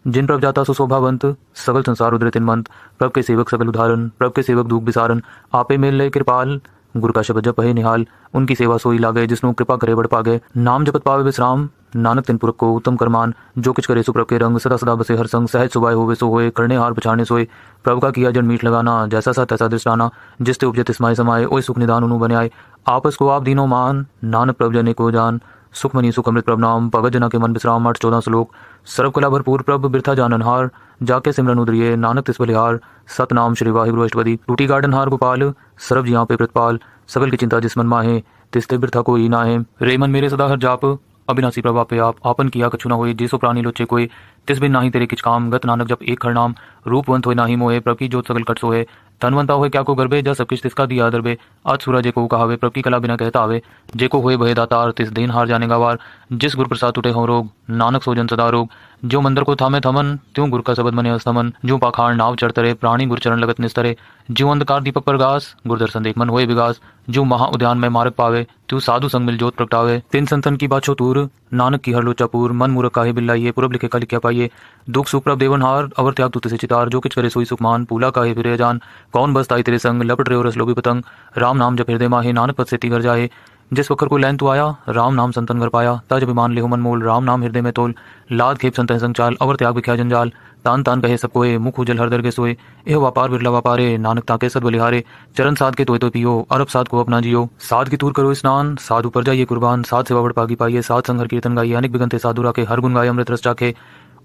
जिन प्रभ जाता सो शोभावंत, सगल संसार उदरे तिनमंत, प्रभ के सेवक सगल उदाहरण, प्रभ के सेवक दुख विसारन, आपे मेल ले कृपाल, गुरु का शब्द जप है निहाल, उनकी सेवा सोई लागे, जिसनु कृपा करे बड़ पागे, नाम जपत पावे विश्राम, नानक तिन पुरख को उत्तम करमान, जो कुछ करे सुप्रभ के रंग, सदा सदा बसे हर संग, सहज सुबाय होवे सो होए, करने हार पछाड़ने सोए, प्रभु का किया जन मीठ लगाना, जैसा सा तैसा दृष्टाना, जिसते उपजे तिस्माय समाये, ओय सुख निदान उनु बन्याय, आपस को आप दीनो मान, नानक प्रभु जने को जान, सुखमनी सुखमृत प्रभ नाम, भगत जना के मन विश्राम, 8-14 श्लोक, सर्व कला भरपूर प्रभ बिरथा जानन हार, जाके सिमरन उदरिये, नानक तिस बलिहार, सतनाम श्री वाहिगुरु अष्टपदी, टूटी गार्डन हार गोपाल, सर्व जियां पे प्रतिपाल, सगल की चिंता जिस मन माहे, तिसते बिरथा कोई नाहे, रे मन मेरे सदा हर जाप, अविनाशी प्रभा पे आप, आपन किया कछु न होए, जेसो प्राणी लोचे कोई, तिस बिन नाही तेरे किछ काम, गत नानक जप एक हर नाम, रूपवंत होए नाही मोहे, प्रभ की जोत सगल कट सोहे, धनवंता होए क्या को गर्भे, जा सब किछ तिसका दिया दरबे, आज सूरज को कहावे, प्रभ की कला बिना कहता आवे, जेको होए भय दातार, तिस देन हार जाने वार, जिस गुर प्रसाद टूटे हो रोग, नानक सोजन सदा रोग, जो मंदिर को थामे थमन, त्यों गुर का शब्द मने अस्तमन, जो पाखाड़ नाव चढ़तरे, प्राणी गुर चरण लगत निस्तरे, जो अंधकार दीपक पर गास, गुर दर्शन देख मन होए विगास, जो महा उद्यान में मार्ग पावे, त्यों साधु संग मिल जोत प्रगटावे, तिन संतन की बाछो तूर, नानक की हर लोचा पूर, मन मूर्ख काहे बिल्लाइए, पूरब लिखे का लिखा पाइए, दुख सुख प्रभ देवन हार, अवर त्याग तू तिसे चितार, जो किछ करे सोई सुखमान, पूला काहे फिरे जान, कौन बस ताई तेरे संग, लपट रहे रस लोभी पतंग, राम नाम जप हृदय माहे, नानक पद से तिगर जाए, जिस वक्र को लैन तू आया, राम नाम संतन घर पाया, तज अभिमान लेहो मन मोल, राम नाम हृदय में तोल, लाद खेप संतन संग चाल, अवर त्याग बिख्या जंजाल, तान तान कहे सब कोए, मुख उजल हर दरगे सोए, एह व्यापार बिरला व्यापारे, नानक ताके सद बलिहारे, चरण साध के तोय तो पियो, अरब साध को अपना जियो, साध की तूर करो स्नान, साध ऊपर जाइए कुर्बान, साध सेवा बड़ पागी पाइए, साध संग हर कीर्तन गाइए, अनेक बिगनते साधु राखे, हर गुण गाय अमृत रस चाखे,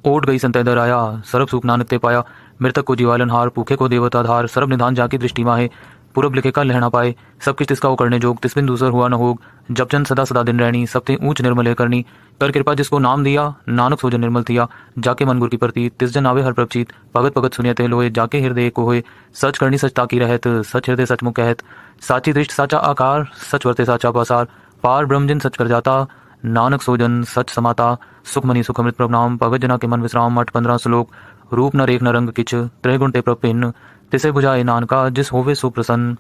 ओट गई संत दर आया, सरब सुख नानक ते पाया, मृतक को जीवालन हार, भूखे को देवता धार, सरब निधान जाकी दृष्टि माहे, पूरब लिखे का लहना पाए, सब किछ तिसका वो करने जोग, तिस बिन दूसर हुआ न होग, जब जन सदा सदा दिन रहनी, सबते ऊंच निर्मल है करनी, कर कृपा जिसको नाम दिया, नानक सोजन निर्मल थिया, जाके मन गुर की प्रति, तिस जन आवे हर प्रभचीत, भगत भगत सुनियत लोए, जाके हृदय को होए, सच करनी सच ताकी रहत, सच हृदय सचमुख कहत, साची दृष्ट साचा आकार, सच वर्ते साचा पासार, पार ब्रह्म जिन सच कर जाता, नानक सोजन सच समाता, सुखमनी सुखमृत प्रभ नाम, भगत जना के मन विश्राम, 8-15 श्लोक, रूप न रेख न रंग किछ, त्रैगुण ते प्रभ भिन्न, तिसे बुझाए नानका, जिस होवे सो प्रसन्न,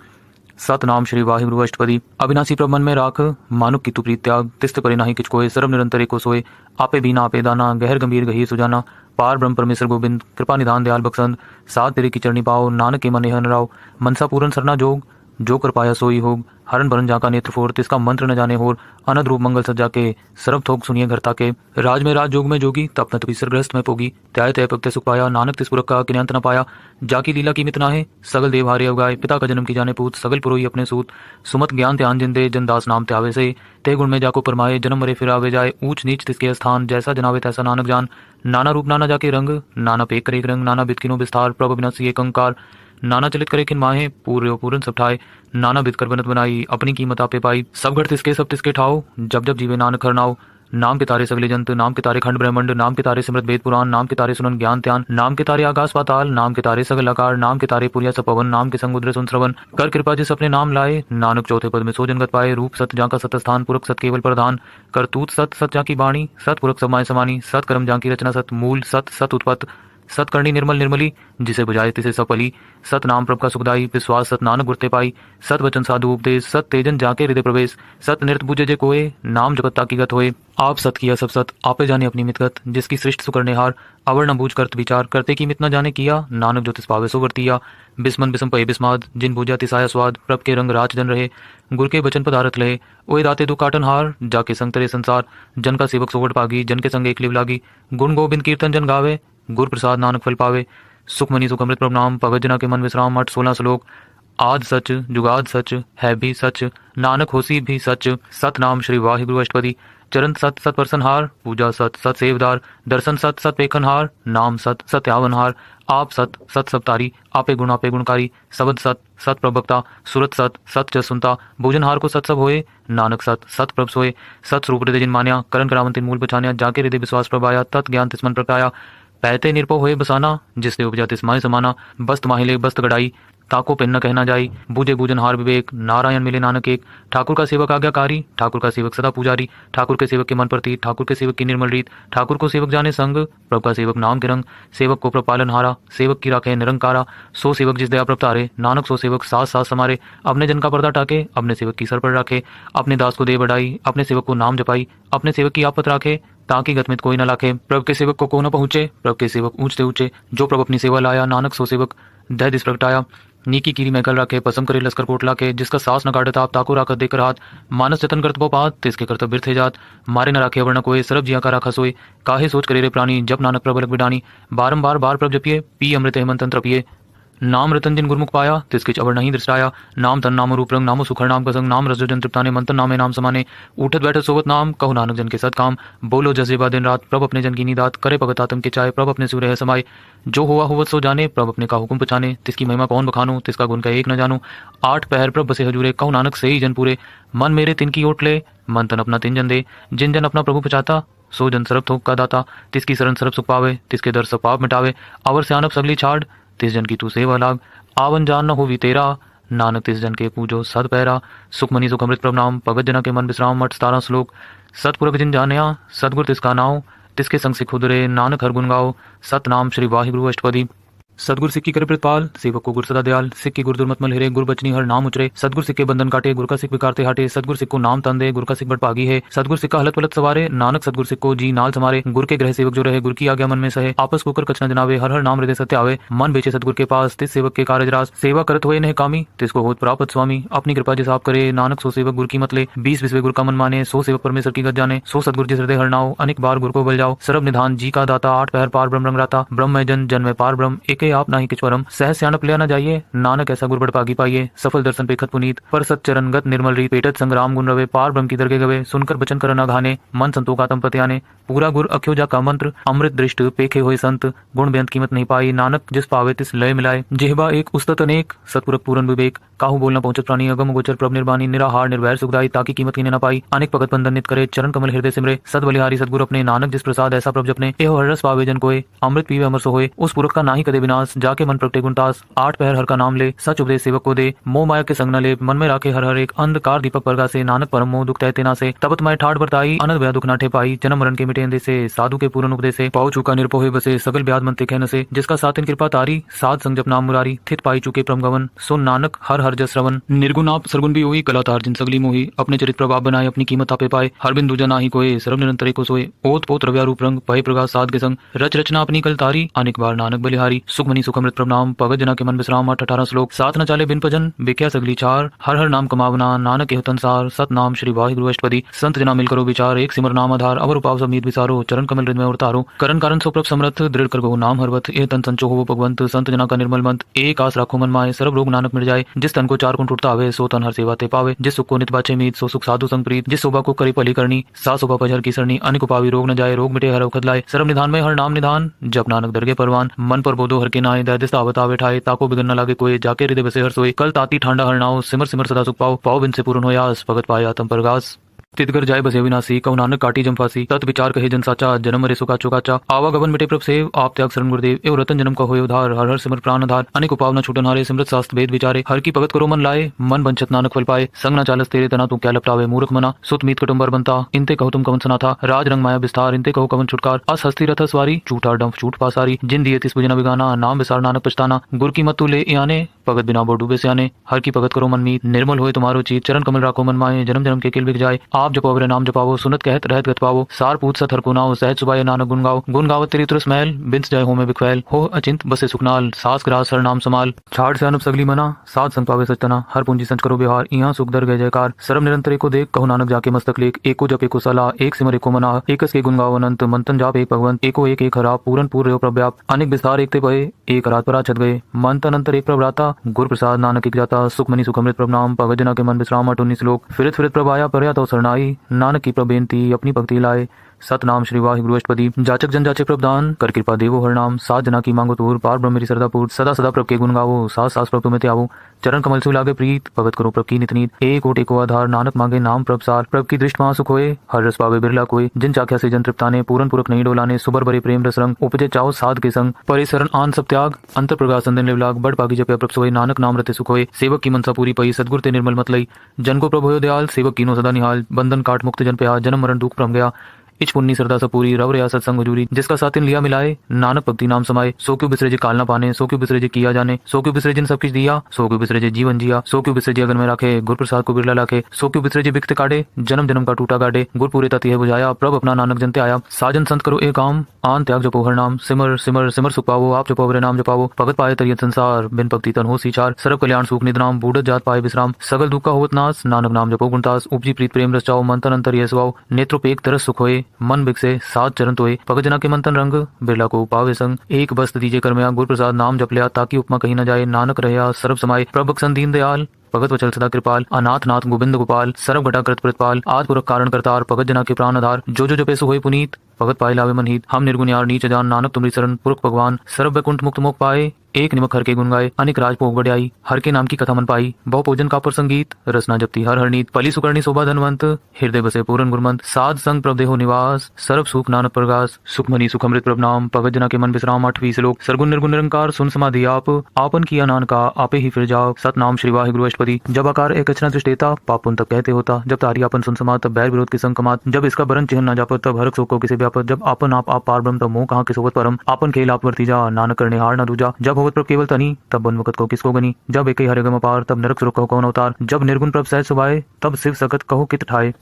सतनाम श्री वाहिगुरु अष्टपदी, अविनाशी प्रभ मन में राख, मानुक की तू प्रीत त्याग, तिस्त परे नाही किछ कोय, सर्व निरंतर एको सोए, आपे बीना आपे दाना, गहर गंभीर गही सुजाना, पार ब्रह्म परमेश्वर गोबिंद कृपा निधान दयाल बख्शंद साथ तेरे की चरणी पाओ नानक के मन हन राव मनसा पूरन सरना जोग जो कर पाया सोई होग हरण भरन जाका नेत्र फोर तिसका मंत्र न जाने होर अनद रूप मंगल सज्जा के सरब थोक सुनिए घर ताके राज में राज जोग में जोगी तप न तपी सरग्रस्त में पोगी त्याय तय पगते सुख पाया नानक तिस पुरख का किन्यंत न पाया जाकी लीला कीमित ना है सगल देव हारे अवगाए पिता का जन्म की जाने पूत सगल पुरोही अपने सूत सुमत ज्ञान ध्यान जिंदे जनदास नाम त्यावे से ते गुण में जाको परमाए जन्म मरे फिर आवे जाए ऊंच नीच तिसके स्थान जैसा जनावे तैसा नानक जान नाना रूप नाना जाके रंग नाना पेक करे रंग नाना बितकिनो विस्तार प्रभ बिनसी एक अंकार नाना चलित करे खिन माहे पूरे पूरन सब ठाए नाना बिद कर बनत बनाई अपनी कीमत आपे पाई सब घट तिसके सब तिसके ठाओ जब जब जीवे नानक हरनाओ नाम के तारे सगले जंत नाम के तारे खंड ब्रह्मंड नाम के तारे सिमरत वेद पुराण नाम के तारे सुनन ज्ञान ध्यान नाम के तारे आकाश पाताल नाम के तारे सगल आकार नाम के तारे पुरिया सपवन नाम के संग उद्र सुन श्रवण कर कृपा जिस अपने नाम लाए नानक चौथे पद में सो जनगत पाए रूप सत जाका सत स्थान पुरख सत केवल प्रधान करतूत सत सत जाकी बाणी सत पुरख समाय समानी सत कर्म जाकी रचना सत मूल सत सत उत्पत्त सतकर्णी निर्मल निर्मली जिसे बुझाए तिसे सफली सत नाम प्रभ का सुखदाई विश्वास सत नानक गुरते पाई सत वचन साधु उपदेश सत तेजन जाके हृदय प्रवेश सत नृत बुझे जे कोए नाम जगत ताकी गत होए आप सत किया सब सत आपे जाने अपनी मितगत जिसकी सृष्ट सुकरने हार अवर न बूझ करत विचार करते की मित न जाने किया नानक जो तिस पावे सो वर्तिया बिस्मन बिसम पये बिस्माद जिन बूझा तिसाया स्वाद प्रभ के रंग राज जन रहे गुर के बचन पदारथ लहे ओए दाते दु काटन हार जाके संग तरे संसार जन का सेवक सोवट पागी जन के संग एक लिव लागी गुण गोबिंद कीर्तन जन गावे गुर प्रसाद नानक फल पावे सुखमनी सुख अमृत प्रभु नाम पगत जना के मन विश्राम 8 16 श्लोक आद सच जुगाद सच है भी सच नानक होसी भी सच सत नाम श्री वाहिगुरु अष्टपदी चरण सत सत परसनहार पूजा सत सत सेवदार दर्शन सत सत पेखनहार नाम सत सत्यावनहार आप सत सत सबतारी आपे गुणकारी सबद सत सत प्रभक्ता सुरत सत सत जस सुनता भोजनहार को सत सब होए नानक सत सत प्रभ सोए सत स्वरूप हृदय जिन मान्या करण करावंतिन मूल बचान्या जाके हृदय विश्वास प्रभाया तत् ज्ञान तिस्मन प्रकाया पैते निरपो होए बसाना जिसने उपजा तिस्माय समाना बस्त माहिले बस्त गड़ाई ताको पेन न कहना जाई बूझे बूझन हार विवेक नारायण मिले नानक एक ठाकुर का सेवक आज्ञाकारी ठाकुर का सेवक सदा पुजारी ठाकुर के सेवक के मन प्रति ठाकुर के सेवक की निर्मल रीत ठाकुर को सेवक जाने संग प्रभु का सेवक नाम के रंग सेवक को प्रभ पालन हारा सेवक की राखे निरंकारा सो सेवक जिस दया प्रभ तारे नानक सो सेवक सास सास समारे अपने जन का पर्दा टाके अपने सेवक की सर पर रखे अपने दास को दे बढ़ाई अपने सेवक को नाम जपाई अपने सेवक की आपत राखे ताकि गतमित कोई न लाखे प्रभु के सेवक को न पहुंचे प्रभु के सेवक ऊंचते ऊंचे जो प्रभु अपनी सेवा लाया नानक सो सेवक दह दिस प्रगटाया नीकी कीरी मैकल राखे पसम करे लस्कर कोट लाके जिसका सास न काटता आप ताको राखत देकर हाथ मानस जतन करत बो पात तिसके करतब बिरथे जात मारे न राखे अवर न कोई सरब जिया का राखा सोए काहे सोच करे रे प्राणी जब नानक प्रभु लग बिडानी बारंबार बार प्रभ जपिए पी अमृत हेमंत तंत्र पिए नाम रतन जिन गुरमुख पाया तिसके अवर नहीं दृष्टाया नाम तन नाम रूप रंग नामो सुखर नाम कसंग नाम रस जन तृप्ताने मंतन नामे नाम समाने उठत बैठत सोवत नाम कहो नानक जन के सत काम बोलो जजेबा दिन रात प्रभ अपने जन की नीदात करे भगत आत्म के चाहे प्रभ अपने सूर्य है समाये जो हुआ हुवत सो जाने प्रभ अपने का हुक्म पछाने तिसकी महिमा कौन बखानो तिसका गुण का एक न जानो 8 पहर प्रभ बसे हजूरे कहो नानक से ही जन पूरे मन मेरे तिन की ओट ले मन तन अपना तिन जन दे जिन जन अपना प्रभु पचाता सो जन सरब थोक का दाता तिसकी शरण सरब सुख पावे तिसके दर सब पाप मिटावे अवर से आनब सगली छाड़ तिस जन की तू सेवा लाग आवन जान न होवी तेरा नानक तिस जन के पूजो सद पैरा सुखमनी सुख अमृत प्रभ नाम भगत जना के मन विश्राम 8 17 श्लोक सतपुरख जिन जानिया सदगुर तिसका नाव तिसके संग सिख खुदरे नानक हर गुण गाओ सत नाम श्री वाहिगुरु अष्टपदी सदगुर सिक्की कर प्रतिपाल सेवक को गुर सदा दयाल सिक्की गुर दुर्मत मल हिरे गुर बचनी हर नाम उचरे सदगुर सिक्के बंधन काटे गुर का सिख विकारते हाटे सदगुर सिक्को नाम तंदे गुर का सिख बट पागी है सदगुर सिक्का हलत पलत सवारे नानक सदगुर सिक्को जी नाल समारे गुर के ग्रह सेवक जो रहे गुर की आज्ञा मन में सहे आपस को कर कचना जनावे हर हर नाम हृदय सत्य आवे मन बेचे सदगुर के पास तिस सेवक के कारज रास सेवा करत हुए नह कामी तिसको होत प्राप्त स्वामी अपनी कृपा जिस आप करे नानक सो सेवक गुर की मत ले 20 विश्व गुर का मन माने सो सेवक परमेश्वर की गत जाने सो सदगुर जिस हृदय हरनाओ अनेक बार गुर को बल जाओ सरब निधान जी का दाता 8 पहर पार ब्रह्म रंग राता ब्रह्म में जन में पार ब्रह्म एके आप नाही किछ परम सहज सियाणप लिया न जाइए नानक ऐसा गुरबड़ पागी पाइए सफल दर्शन पेखत पुनीत पर सत चरणगत निर्मल री पेटत संग्राम गुण रवे पार ब्रह्म की दरगे गवे सुनकर बचन करना घाने मन संतोखातम पत्याने पूरा गुर अख्यो जा का मंत्र अमृत दृष्ट पेखे हुए संत गुण बेअंत कीमत नहीं पाई नानक जिस पावे तिस लय मिलाए जेहबा एक उस्तत अनेक सतपुरख पूरन विवेक काहू बोलना पहुंचत प्राणी अगम गोचर प्रभ निर्वाणी निराहार निर्वैर सुखदाई ताकि कीमत कीने न पाई अनेक भगत बंधन नित करे चरण कमल हृदय सिमरे सद बलिहारी सदगुरु अपने नानक जिस प्रसाद ऐसा प्रभ जपने एहो हर रस पावे जन कोय अमृत पीवे अमर सो होए उस पुरख का नाही कदे बिना विनाश, जाके मन प्रगटे गुणतास, 8 पहर हर का नाम ले, सच उपदेश सेवक को दे, मोह माया के संग न ले, मन में राखे हर हर एक, अंधकार दीपक परगा से, नानक परम मोह दुख तहते ना से, तपत मैं ठाठ बरताई, अनंत भया दुख नाठे पाई, जन्म मरण के मिटे से, साधु के पूर्ण उपदेश से, पाओ चूका निरपोहे बसे, सगल ब्याद मन तिखे न से, जिसका सातिन कृपा तारी, साध संग जप नाम मुरारी, थित पाई चुके प्रम गवन, सुन नानक हर हर जस रवन, निर्गुण आप सरगुण भी होई, कला तार जिन सगली मोही, अपने चरित प्रभाव बनाए, अपनी कीमत आपे पाए, हर बिंदु जना ही कोय, सर्व निरंतर को सोए, ओत पोत रव्या रूप रंग, पहे प्रकाश साध के संग, रच रचना अपनी कल तारी, अनेक बार नानक बलिहारी, सुखमनी सुखमृत प्रणाम, भगत जना के मन विश्राम, 18 श्लोक, साथ न चाले बिन भजन, बिख्या सगली चार, हर हर नाम कमावना, नानक एह तंसार, सत नाम श्री वाहिगुरु अष्टपदी, संत जना मिल करो विचार, एक सिमर नाम आधार, अवर उपाव सब मीत विसारो, चरण कमल हृदय में उतारो, करण कारण सो प्रभ समर्थ, दृढ़ कर गो नाम हरवत, ए तन संचो हो भगवंत, संत जना का निर्मल मंत, एक आस राखो मन माए, सर्व रोग नानक मिट जाए, जिस तन को चार गुण टूटता आवे, सो तन हर सेवा ते पावे, जिस सुख को नित बाचे मीत, सो सुख साधु संग प्रीत, जिस शोभा को करे पली करनी, सा शोभा पजहर की सरनी, अनेक उपावी रोग न जाए, रोग मिटे हर औखद लाए, सर्व निधान में हर नाम निधान, जप नानक दरगे परवान, मन पर बोधो हर के नाए, दयादिस आवत आवे ठाए, ताको बिगन न लागे कोई, जाके हृदय बसे हर सोए, कल ताती ठांडा हर नाओ, सिमर सिमर सदा सुख पाओ, पाओ बिन से पूर्ण होयास, भगत पाया तम परगास, तितगर जाय बसे विनाशी, कहु नानक काटी जम फांसी, तत् विचार कहे जन साचा, जन्म मरे सुखा चुकाचा, आवागमन मिटे प्रभ सेव, आप त्याग शरण गुरुदेव, एव रतन जन्म का होय उधार, हर हर सिमर प्राण आधार, अनेक उपाव न छूटन हारे, सिमरत शास्त्र वेद विचारे, हर की भगत करो मन लाए, मन बंचत नानक फल पाए, संग न चालस तेरे तना तू क्या लपटावे, मूर्ख मना, सुत मीत कुटुंबर बनता, इनते कहु तुम कवन सना था, राज रंग माया विस्तार, इनते कहु कवन छुटकार, अस हस्ती रथ सवारी, झूठा डंफ झूठ पासारी, जिन दिए तिस बुझना बिगाना, नाम विसार नानक पछताना, गुर की मत तू ले आने, भगत बिना बो डूबे से आने, हर की भगत करो मन मीत, निर्मल होए तुम्हारो चीत, चरण कमल राखो मन माए, जन्म जन्म के किल बिक जाए, आप जपो अवरे नाम जपावो, सुनत कहत रहत गत पावो, सार पूत सत हर को नाओ, सहज सुबाय नानक गुण गावत तेरी तुरस महल, बिंस जाय हो में बिखवैल, हो अचिंत बसे सुखनाल, सास ग्रास हर नाम समाल, छाड़ से अनुप सगली मना, साध संग पावे सचतना, हर पूंजी संच करो बिहार, यहाँ सुख दर गए जयकार, सर्व निरंतर एको देख, कहु नानक जाके मस्तक लेख, एको जप एको सलाह, एक सिमर एको मना, एकस के गुण गाओ अनंत, मंतन जाप एक भगवंत, एको एक हरा, पूरन पूर रहो प्रव्याप, अनेक विस्तार एक ते पहे, एक रात पर छत गए, मंतन अंतर एक प्रभ्राता, गुर प्रसाद नानक एक जाता, सुखमनी सुखमृत प्रभ नाम, भगत जना के मन विश्राम 19 श्लोक, फिरत फिरत प्रभ आया पर्या तो शरणाई, नानक की प्रबेनती अपनी भक्ति लाए, सतनाम श्री वाहिगुरु अष्टपदी, जाचक जन जाचे प्रभदान, कर कृपा देवो हर नाम, सात जना की मांगो तूर, पार ब्रह्म मेरी सरदापुर, सदा सदा प्रभ के गुण गावो, सास सास प्रभ तुम्हें त्यावो, चरण कमल से लागे प्रीत, भगत करो प्रभ की नित नीत, एक ओट एको आधार, नानक मांगे नाम प्रभ सार, प्रभ की दृष्ट महा सुख होए, हर रस पावे बिरला कोई, जिन चाख्या से जन तृप्ताने, पूरन पुरख नहीं डोलाने, सुबर बरे प्रेम रस रंग, उपजे चाओ साध के संग, परे शरण आन सब त्याग, अंतर प्रकाश संदन लेवलाग, बड़ पाकी जपया प्रभ सोए, नानक नाम रते सुख होए, सेवक की मनसा पूरी पई, सदगुर ते निर्मल मत लई, जन को प्रभ होयो दयाल, सेवक कीनो सदा निहाल, बंधन काट मुक्त जन पे जन्म मरण दुख प्रम गया, इच पुन्नी सरदा सपूरी, रव रया सत्संग हजूरी, जिसका सातिन लिया मिलाए, नानक भक्ति नाम समाये, सो क्यों बिसरे जे काल ना पाने, सो क्यों बिसरे जे किया जाने, सो क्यों बिसरे जिन सब कुछ दिया, सो क्यों बिसरे जे जीवन जिया, सो क्यों बिसरे जे अगर में रखे, गुर प्रसाद को बिरला लाखे, सो क्यों बिसरे जे बिकते काटे, जन्म जन्म का टूटा गाडे, गुर पूरे तति है बुझाया, प्रभ अपना नानक जनते आया, साजन संत करो एक काम, आन त्याग जपो हर नाम, सिमर सिमर सिमर सुख पावो, आप जपो अवरे नाम जपावो, भगत पाए तरियत संसार, बिन भक्ति तन हो सीचार, सर्व कल्याण सुख निद्राम, बूढ़त जात पाए विश्राम, सगल दुख का होवत नाश, नानक नाम जपो गुणतास, उपजी प्रीत प्रेम रस चाओ, मंतन अंतर ये स्वाओ, नेत्रोपेक तरस सुख होए, मन बिकसे सात चरण तोए, भगत जना के मंतन रंग, बिरला को पावे संग, एक बस्त दीजे कर में गुर प्रसाद नाम जप लिया, ताकि उपमा कहीं न जाए, नानक रहया सर्व समाये, प्रभु सन दीन दयाल, भगत वचल सदा कृपाल, अनाथ नाथ गोविंद गोपाल, सर्व घटा कृत प्रतिपाल, आद पुरख कारण करतार, भगत जना के प्राण आधार, जो जपे सो होय पुनीत, भगत पाए लावे मन हित, हम निर्गुण यार नीच जान, नानक तुमरी शरण पुरख भगवान, सर्व वैकुंठ मुक्त मोक्ष पाए, एक निमक हर के गुण गाए, अनेक राज भोग बढ़ाई, हर के नाम की कथा मन पाई, बहु भोजन का पर संगीत, रसना जपती हर हर नीत, पली सुकर्णी शोभा धनवंत, हृदय बसे पूरन गुरमंत, साध संग प्रभ देहो निवास, सर्व सुख नानक प्रगास, सुखमनी सुखमृत प्रभ नाम, भगत जना के मन विश्राम 8वीं श्लोक, सरगुण निर्गुण निरंकार सुन समाधि आप, आपन किया नानका आपे ही फिर जाओ, सतनाम श्री वाहिगुरु अष्टपदी, जब आकार एक अचना दृष्टेता, पापुन तब कहते होता, जब तारी आपन सुन समात, तब बैर विरोध के संग कमात, जब इसका बरन चिन्ह न जापत, तब हरक शोको किसे व्यापत, जब आपन आप पार ब्रह्म, तब मोह कहाँ के सोवत परम, आपन खेल आप वर्तीजा, नानक करने हार न दूजा, जब होवत प्रभ केवल तनी, तब बनमुकत को किसको गनी, जब एक ही हरे गम अपार, तब नरक सुरख कहो कौन अवतार, जब निर्गुण प्रभ सहज सुभाए, तब शिव सकत कहो कित ठाए,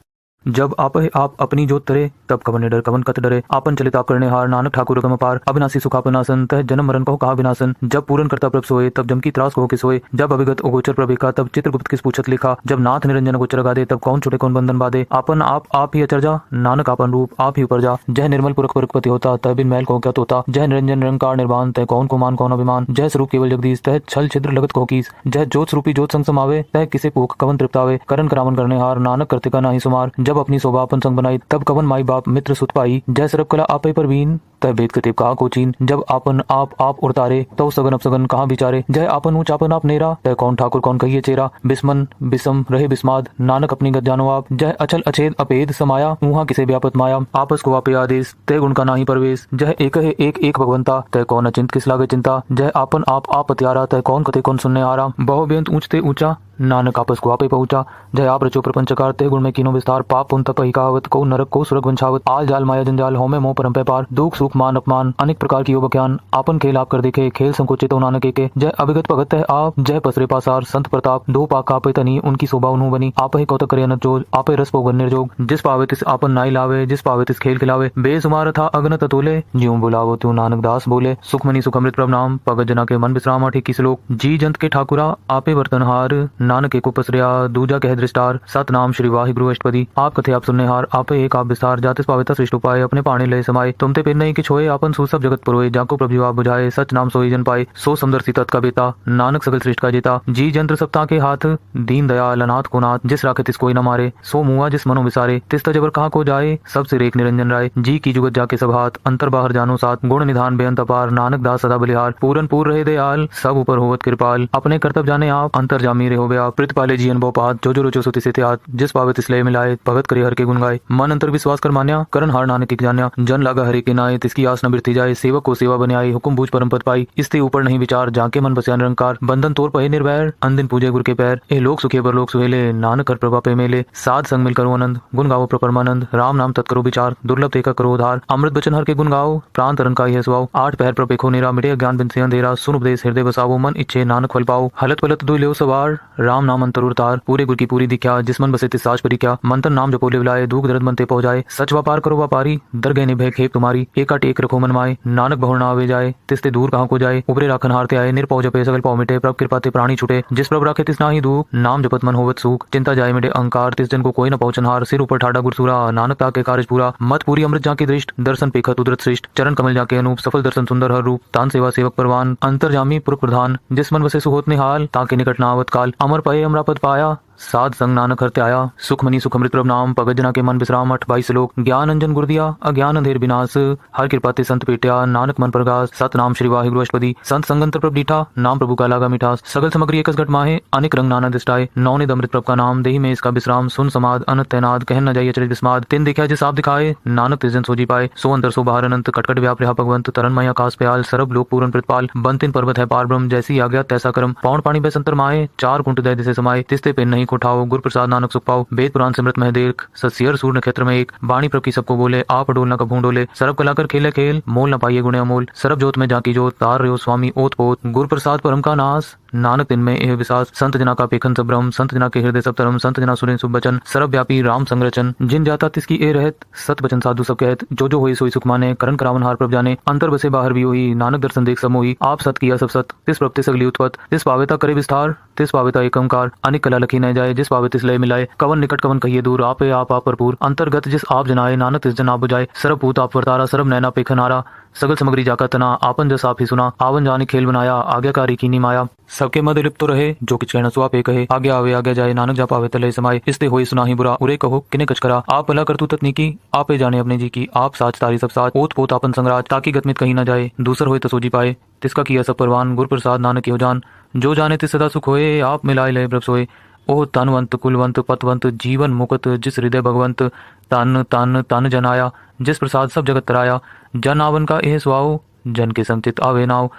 जब आप अपनी जोत तरे, तब कवन डर कवन कत डरे, आपन चलित आप करने हार, नानक ठाकुर गम पार, अविनाशी सुखापनासन, तह जन्म मरण कहो कहा विनाशन, जब पूरन करता प्रभ सोए, तब जम की त्रास कहो कि सोए, जब अभिगत गोचर प्रभेखा, तब चित्रगुप्त किस पूछत लिखा, जब नाथ निरंजन गोचर गादे, तब कौन छुटे कौन बंधन बादे, आपन आप ही अचर जा, नानक आपन रूप आप ही ऊपर जा, जह निर्मल पुरख पुरखपति होता, तह बिन मैल को क्या तोता, जह निरंजन निरंकार निर्वाण, तह कौन को मान कौन अभिमान, जह स्वरूप केवल जगदीश, तह छल छिद्र लगत को कीस, जह जोत स्वरूपी जोत संग समावे, तह किसे भूख कवन तृप्तावे, करन करावन करने हार, नानक करते का नाही सुमार, जब अपनी शोभा अपन बनाई, तब कवन माई बाप मित्र सुत पाई, जय सरब कला आपे परवीन, तह बेद कतेब कहा को चीन, जब आपन आप उड़तारे तो सगन अपसगन कहाँ बिचारे, जय आपन ऊंच आपन आप नेरा, तय कौन ठाकुर कौन कहिए चेरा, बिस्मन बिसम रहे बिस्माद, नानक अपनी गत जानो आप, जय अचल अछेद अपेद समाया, ऊहा किसे व्यापत माया, आपस को वापे आदेश, तय गुण का नाही परवेश, जय एक है एक भगवंता, तय कौन अचिंत किस लागे चिंता, जय आपन आप हत्यारा, तय कौन कते कौन सुनने आरा, बहु बेअंत ऊंचते ऊंचा, नानक आपस को आपे पहुंचा, जय आप रचो प्रपंचकार, ते गुण में कीनो विस्तार, पाप पुन तप ही कहावत, को नरक को सुरग वंशावत, आल जाल माया जंजाल, होमे मोह परम पार, दुख सुख मान अपमान, अनेक प्रकार की ज्ञान, आपन खेल आप कर देखे, खेल संकोचित नानक के, जय अभिगत भगत है आप, जय पसरे पासार संत प्रताप, दो पाक आपे तनी, उनकी शोभा उन्हू बनी, आप ही कौतक करे अनत जोज, आपे रस पोगन निर्जोग, जिस पावे तिस आपन नाई लावे, जिस पावे तिस खेल खिलावे, बेसुमार था अगनत अतुले, ज्यों बुलावो त्यों नानक दास बोले, सुखमनी सुखमृत प्रभ नाम, भगत जना के मन विश्राम आठे की श्लोक, जी जंत के ठाकुरा आपे वर्तनहार, नानक को पसरिया दूजा कह दृष्टार, सत नाम श्री वाहिगुरु अष्टपदी, आप कथे आप सुनने हार, आपे एक आप विस्तार, जातिस पाविता श्रेष्ठ उपाय, अपने पाणी ले समाये, तुमते पिन नहीं कि छोए, आपन सुसब जगत पुरोए, जाको प्रभु जीवा बुझाए, सच नाम सोई जन पाए, सो सुंदर सी तत् का बेटा, नानक सगल श्रेष्ठ का जेता, जी जंत्र सप्ताह के हाथ, दीन दयाल अनाथ को नाथ, जिस राखे तिस कोई न मारे, सो मुआ जिस मनो विसारे, तिस तजबर कहाँ को जाए, सब सिर एक निरंजन राय, जी की जुगत जाके सब हाथ, अंतर बाहर जानो साथ, गुण निधान बेअंत अपार, नानक दास सदा बलिहार, पूरन पूर रहे दयाल, सब ऊपर होवत कृपाल, अपने कर्तव्य जाने आप, अंतर जामी रहो बे आप, प्रित पाले जी अनुभव पात, जो जो रुचो सुति से त्यात, जिस पावे तिस लय मिलाए, भगत करे हर के गुण गाए, मन अंतर विश्वास कर मान्या, करन हार नानक की जान्या, जन लागा हरे के नाए, तिसकी आस न बिरती जाए, सेवक को सेवा बने आई, हुकुम बूझ परम पद पाई, इसते ऊपर नहीं विचार, जाके मन बस्या निरंकार, बंधन तोड़ पहे निर्वैर, अंदिन पूजे गुर के पैर, ए लोक सुखे पर लोक सुहेले, नानक कर प्रभा पे मेले, साध संग मिल करो आनंद, गुण गाओ प्रपरमानंद, राम नाम तत्करो विचार, दुर्लभ तेका करो उधार, अमृत बचन हर के गुण गाओ, प्राण तरन का यह सुआओ, आठ पहर पर पेखो नेरा, मिटे ज्ञान बिन से अंधेरा, सुन उपदेश हृदय बसावो, मन इच्छे नानक फल पाओ, हलत पलत दुई लो सवार, राम नाम अंतर उतार, पूरे गुर की पूरी दिख्या, जिस मन बसे तिस साज परी क्या, मंत्र नाम जपो लिवलाए, दुख दर्द मन ते पहुंचाए, सच व्यापार करो व्यापारी, दरगह निभे खेप तुम्हारी, एका टेक रखो मन माए, नानक बहुर ना आवे जाए, तिसते दूर कहाँ को जाए, उपरे राखन हारते आए, निरपौ जपे सगल पौ मिटे, प्रभ कृपा ते प्राणी छुटे, जिस प्रभ राखे तिस नाही दुख, नाम जपत मन होवत सुख, चिंता जाए मिटे अहंकार, तिस जन को कोई न पहुंचन हार, सिर ऊपर ठाडा गुरसुरा, नानक ताके कार्य पूरा, मत पूरी अमृत जाके दृष्ट, दर्शन पेखत उदरत श्रेष्ठ, चरण कमल जाके अनूप, सफल दर्शन सुंदर हर रूप, तान सेवा सेवक परवान, अंतर जामी पुर प्रधान, जिस मन वसे सुहोत निहाल, ताके निकट न आवत काल, अमर पये अमरापद पाया, साध संग नानक हरते आया, सुखमनी सुखमृत प्रभ नाम, भगत जना के मन विश्राम 8 श्लोक, ज्ञान अंजन गुर दिया, अज्ञान अंधेर विनाश, हर कृपा ते संत पेटिया, नानक मन प्रगास, सत नाम श्री वाहिगुरु अष्टपदी, संत संगंतर प्रभ डीठा, नाम प्रभु का लागा मिठास, सगल सामग्री एकस घट माहे, अनेक रंग नाना दिष्टाए, नौनिद अमृत प्रभ का नाम, देहि में इसका विश्राम, सुन समाद अनंत तैनाद, कहन न जाइए चरित विस्माद, तिन देखा जिस आप दिखाए, नानक तिस जन सोजी पाए, सो अंतर सो बाहर अनंत, कटकट व्याप रहा भगवंत, तरनमय आकाश प्याल, सरब लोक पूरन प्रतिपाल, बंतिन पर्वत है पार ब्रह्म, जैसी आज्ञा तैसा कर्म, पौन पानी बैसंतर माए, चार कुंट दय दिसे समाये, तिस्ते पेन नहीं कोठाओ, गुर प्रसाद नानक सुख पाओ, वेद पुराण सिमरत मह देख, ससियर सूर नक्षत्र में एक, वाणी प्रभ की सबको बोले, आप डोल न कभू डोले, सरब कलाकर खेले खेल, मोल न पाइए गुणे अमोल, सरब जोत में जाकी जोत, तार रहो स्वामी ओत पोत, गुर प्रसाद परम का नाश, नानक दिन में यह विश्वास, संत जना का पेखन सब ब्रह्म, संत जना के हृदय सब धर्म, संत जना सुरें सुख बचन, सर्व व्यापी राम संरचन, जिन जाता तिसकी ए रहत, सत बचन साधु सब कहत, जो होई सोई सुख माने, करण करावन हार प्रभ जाने, अंतर बसे बाहर भी होई, नानक दर्शन देख सब मोही, आप सत किया सब सत, तिस प्रभ तिस अगली उत्पत, तिस पावेता करे विस्तार, तिस पावेता एक ओंकार, अनेक कला लखी न जाए, जिस पावे तिस लय मिलाए, कवन निकट कवन कहिए दूर, आपे आप भरपूर, अंतर्गत जिस आप जनाए, नानक तिस जन आप बुझाए, सर्व भूत आप वर्तारा, सर्व नैना पेखनारा, सगल सामग्री जाका तना, आपन जस आप ही सुना, आवन जाने खेल बनाया, आज्ञाकारी कीनी माया, सबके मद लिप्त तो रहे, जो किछ कहना सो आपे कहे, आगे आवे आगे जाए, नानक जा पावे तले समाये, इसते होई सुना ही बुरा, उरे कहो किने कछ करा, आप भला करतु तत्नीकी, आपे जाने अपने जी की, आप साच तारी सब साच, ओत पोत आपन संगराज, ताकि गतमित कहीं न जाए, दूसर होए तो सोजी पाए, तिसका किया सब परवान, गुर प्रसाद नानक यो जान, जो जाने तिस सदा सुख होए, आप मिलाए लय प्रभ सोए, ओह तनवंत कुलवंत पतवंत जीवन मुकत, जिस हृदय भगवंत, तन तन तन जनाया, जिस प्रसाद सब जगत तराया, जन आवन का एह स्वाओ, जन के संचित आवे नाव,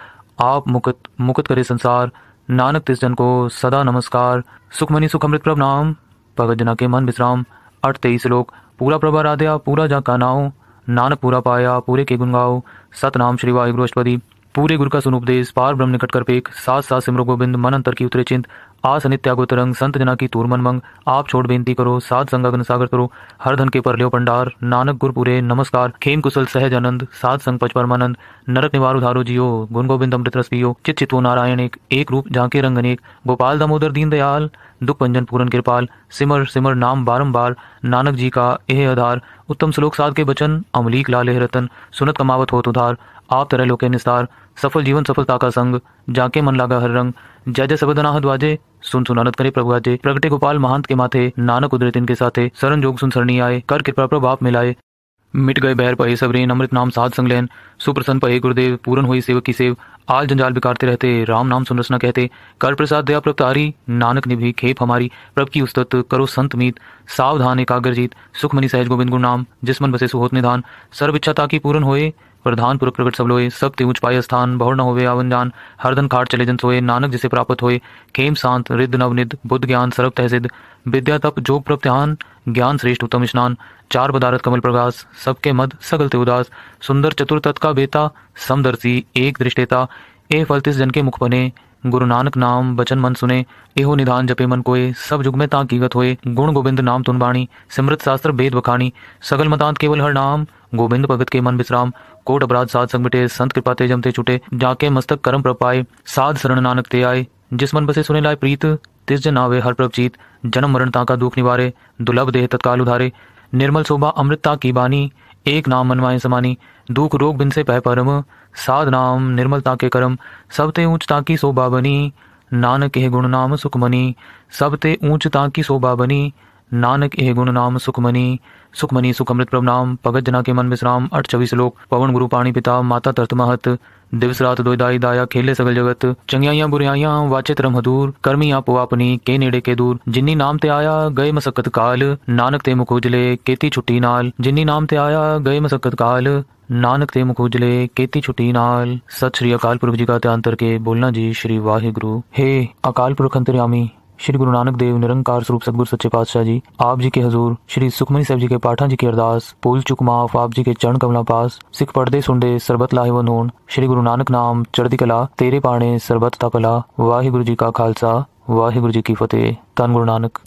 आप मुकत मुकत करे संसार, नानक तिस जन को सदा नमस्कार, सुखमनी सुखमृत प्रभ नाम, भगत जना के मन विश्राम, 8 श्लोक, पूरा प्रभा राधया पूरा जा का नाओ, नानक पूरा पाया पूरे के गुण गाओ, सत नाम श्री वाहिगुरु अष्टपदी, पूरे गुरु का सुन उपदेश, पार ब्रह्म निकट कर पेख, साथ साथ सिमरो गोविंद, मन अंतर की उतरे चिंत, आस अनित्यागो तरंग, संत जना की तूर मन मंग, आप छोड़ बेनती करो, साध संग अग्न सागर करो, हर धन के पर ल्यो भंडार, नानक गुर पूरे नमस्कार, खेम कुशल सहज आनंद, साध संग पच परमानंद, नरक निवार उधारो जियो, गुण गोविंद अमृत रस पियो, चित चित्तो नारायण एक रूप झांके रंग अनेक, गोपाल दामोदर दीन दयाल, दुख पंजन पूरन कृपाल, सिमर सिमर नाम बारंबार, नानक जी का एह आधार, उत्तम श्लोक साध के बचन, अमलीक लाले रतन, सुनत कमावत होत उधार, आप तरह लोके निस्तार, सफल जीवन सफलता का संग, जाके मन लागा हर रंग, जय जय सबद अनाहत वाजे, सुन सुनानत करे प्रभु गाजे, प्रगटे गोपाल महंत के माथे, नानक उदरे तिनके साथे, सरन जोग सुन सरणी आए, कर कृपा प्रभ आप मिलाए, मिट गए बहर पहे सबरेन अमृत नाम साध संग लैन सुप्रसन्न पहे गुरुदेव पूरन हुई सेवक की सेव आल जंजाल बिकारते रहते राम नाम सुन रसना कहते कर प्रसाद दया प्रभ तारी नानक निभि खेप हमारी प्रभ की उस्तत करो संत मीत सावधान एकाग्र जीत सुखमणि सहज गोविंद गुरु नाम जिस मन बसे सुहोत निधान सर्व इच्छा ताकि पूरन होए प्रधान पुरख प्रगट सब लोए सब ते ऊंच पाए स्थान बहुर न होवे आवन जान हरदन खाट चले जन सोए नानक जिसे प्राप्त होए खेम शांत रिद्ध नवनिध बुद्ध ज्ञान सर्व तहसिद विद्या तप जोग प्रभ ध्यान ज्ञान श्रेष्ठ उत्तम स्नान चार बदारत कमल प्रकाश सबके मद सगल ते उदास सुंदर चतुर तत् का बेता समदर्शी एक दृष्टेता ए फल तिस जन के मुख बने गुरु नानक नाम बचन मन सुने एहो निधान जपे मन कोय सब जुग में ताकीगत होए गुण गोविंद नाम तुन बाणी सिमृत शास्त्र वेद बखानी सगल मतांत केवल हर नाम गोविंद भगत के मन विश्राम कोट अपराध साध संग मिटे संत कृपा ते जमते छुटे जाके मस्तक करम प्रपाए साध शरण नानक ते आए जिस मन बसे सुने लाए प्रीत तिस जन आवे हर प्रभ जीत जन्म मरण ताका दुख निवारे दुर्लभ देह तत्काल उधारे निर्मल शोभा अमृतता की बानी एक नाम मनवाए समानी दुख रोग बिन से पह परम साध नाम निर्मलता के करम सबते ऊंचता की शोभा बनी नानक एह गुण नाम सुखमनी सबते ऊंचता की शोभा बनी नानक एह गुण नाम सुखमनी सुखमनी सुख अमृत प्रभ नाम भगत जना के मन विश्राम 28 लोक पवन गुरु पाणी पिता माता तर्त महत दिवस रात दोयदाई दाया खेले सगल जगत चंगियाइयां बुराइयां वाचे तरम हदूर कर्मी आपो अपनी के नेड़े के दूर जिन्नी नाम ते आया गए मसक्कत काल नानक ते मुख उजले केती छुट्टी नाल जिन्नी नाम ते आया गए मसक्कत काल नानक ते मुख उजले केती छुट्टी नाल। सत श्री अकाल पुरख जी का त्यांतर के बोलना जी श्री वाहिगुरु। हे अकाल पुरख अंतर्यामी श्री गुरु नानक देव निरंकार स्वरूप सतगुरु सच्चे पातशाह जी आप जी के हजूर श्री सुखमनी साहब जी के पाठा जी की अरदास भूल चुक माफ आप जी के चरण कमला पास सिख पढ़दे सुनदे सरबत लाहेवंद होन श्री गुरु नानक नाम चढ़दी कला तेरे पाने सरबत ता भला। वाहिगुरु जी का खालसा वाहिगुरु जी की फतेह। धन गुरु नानक।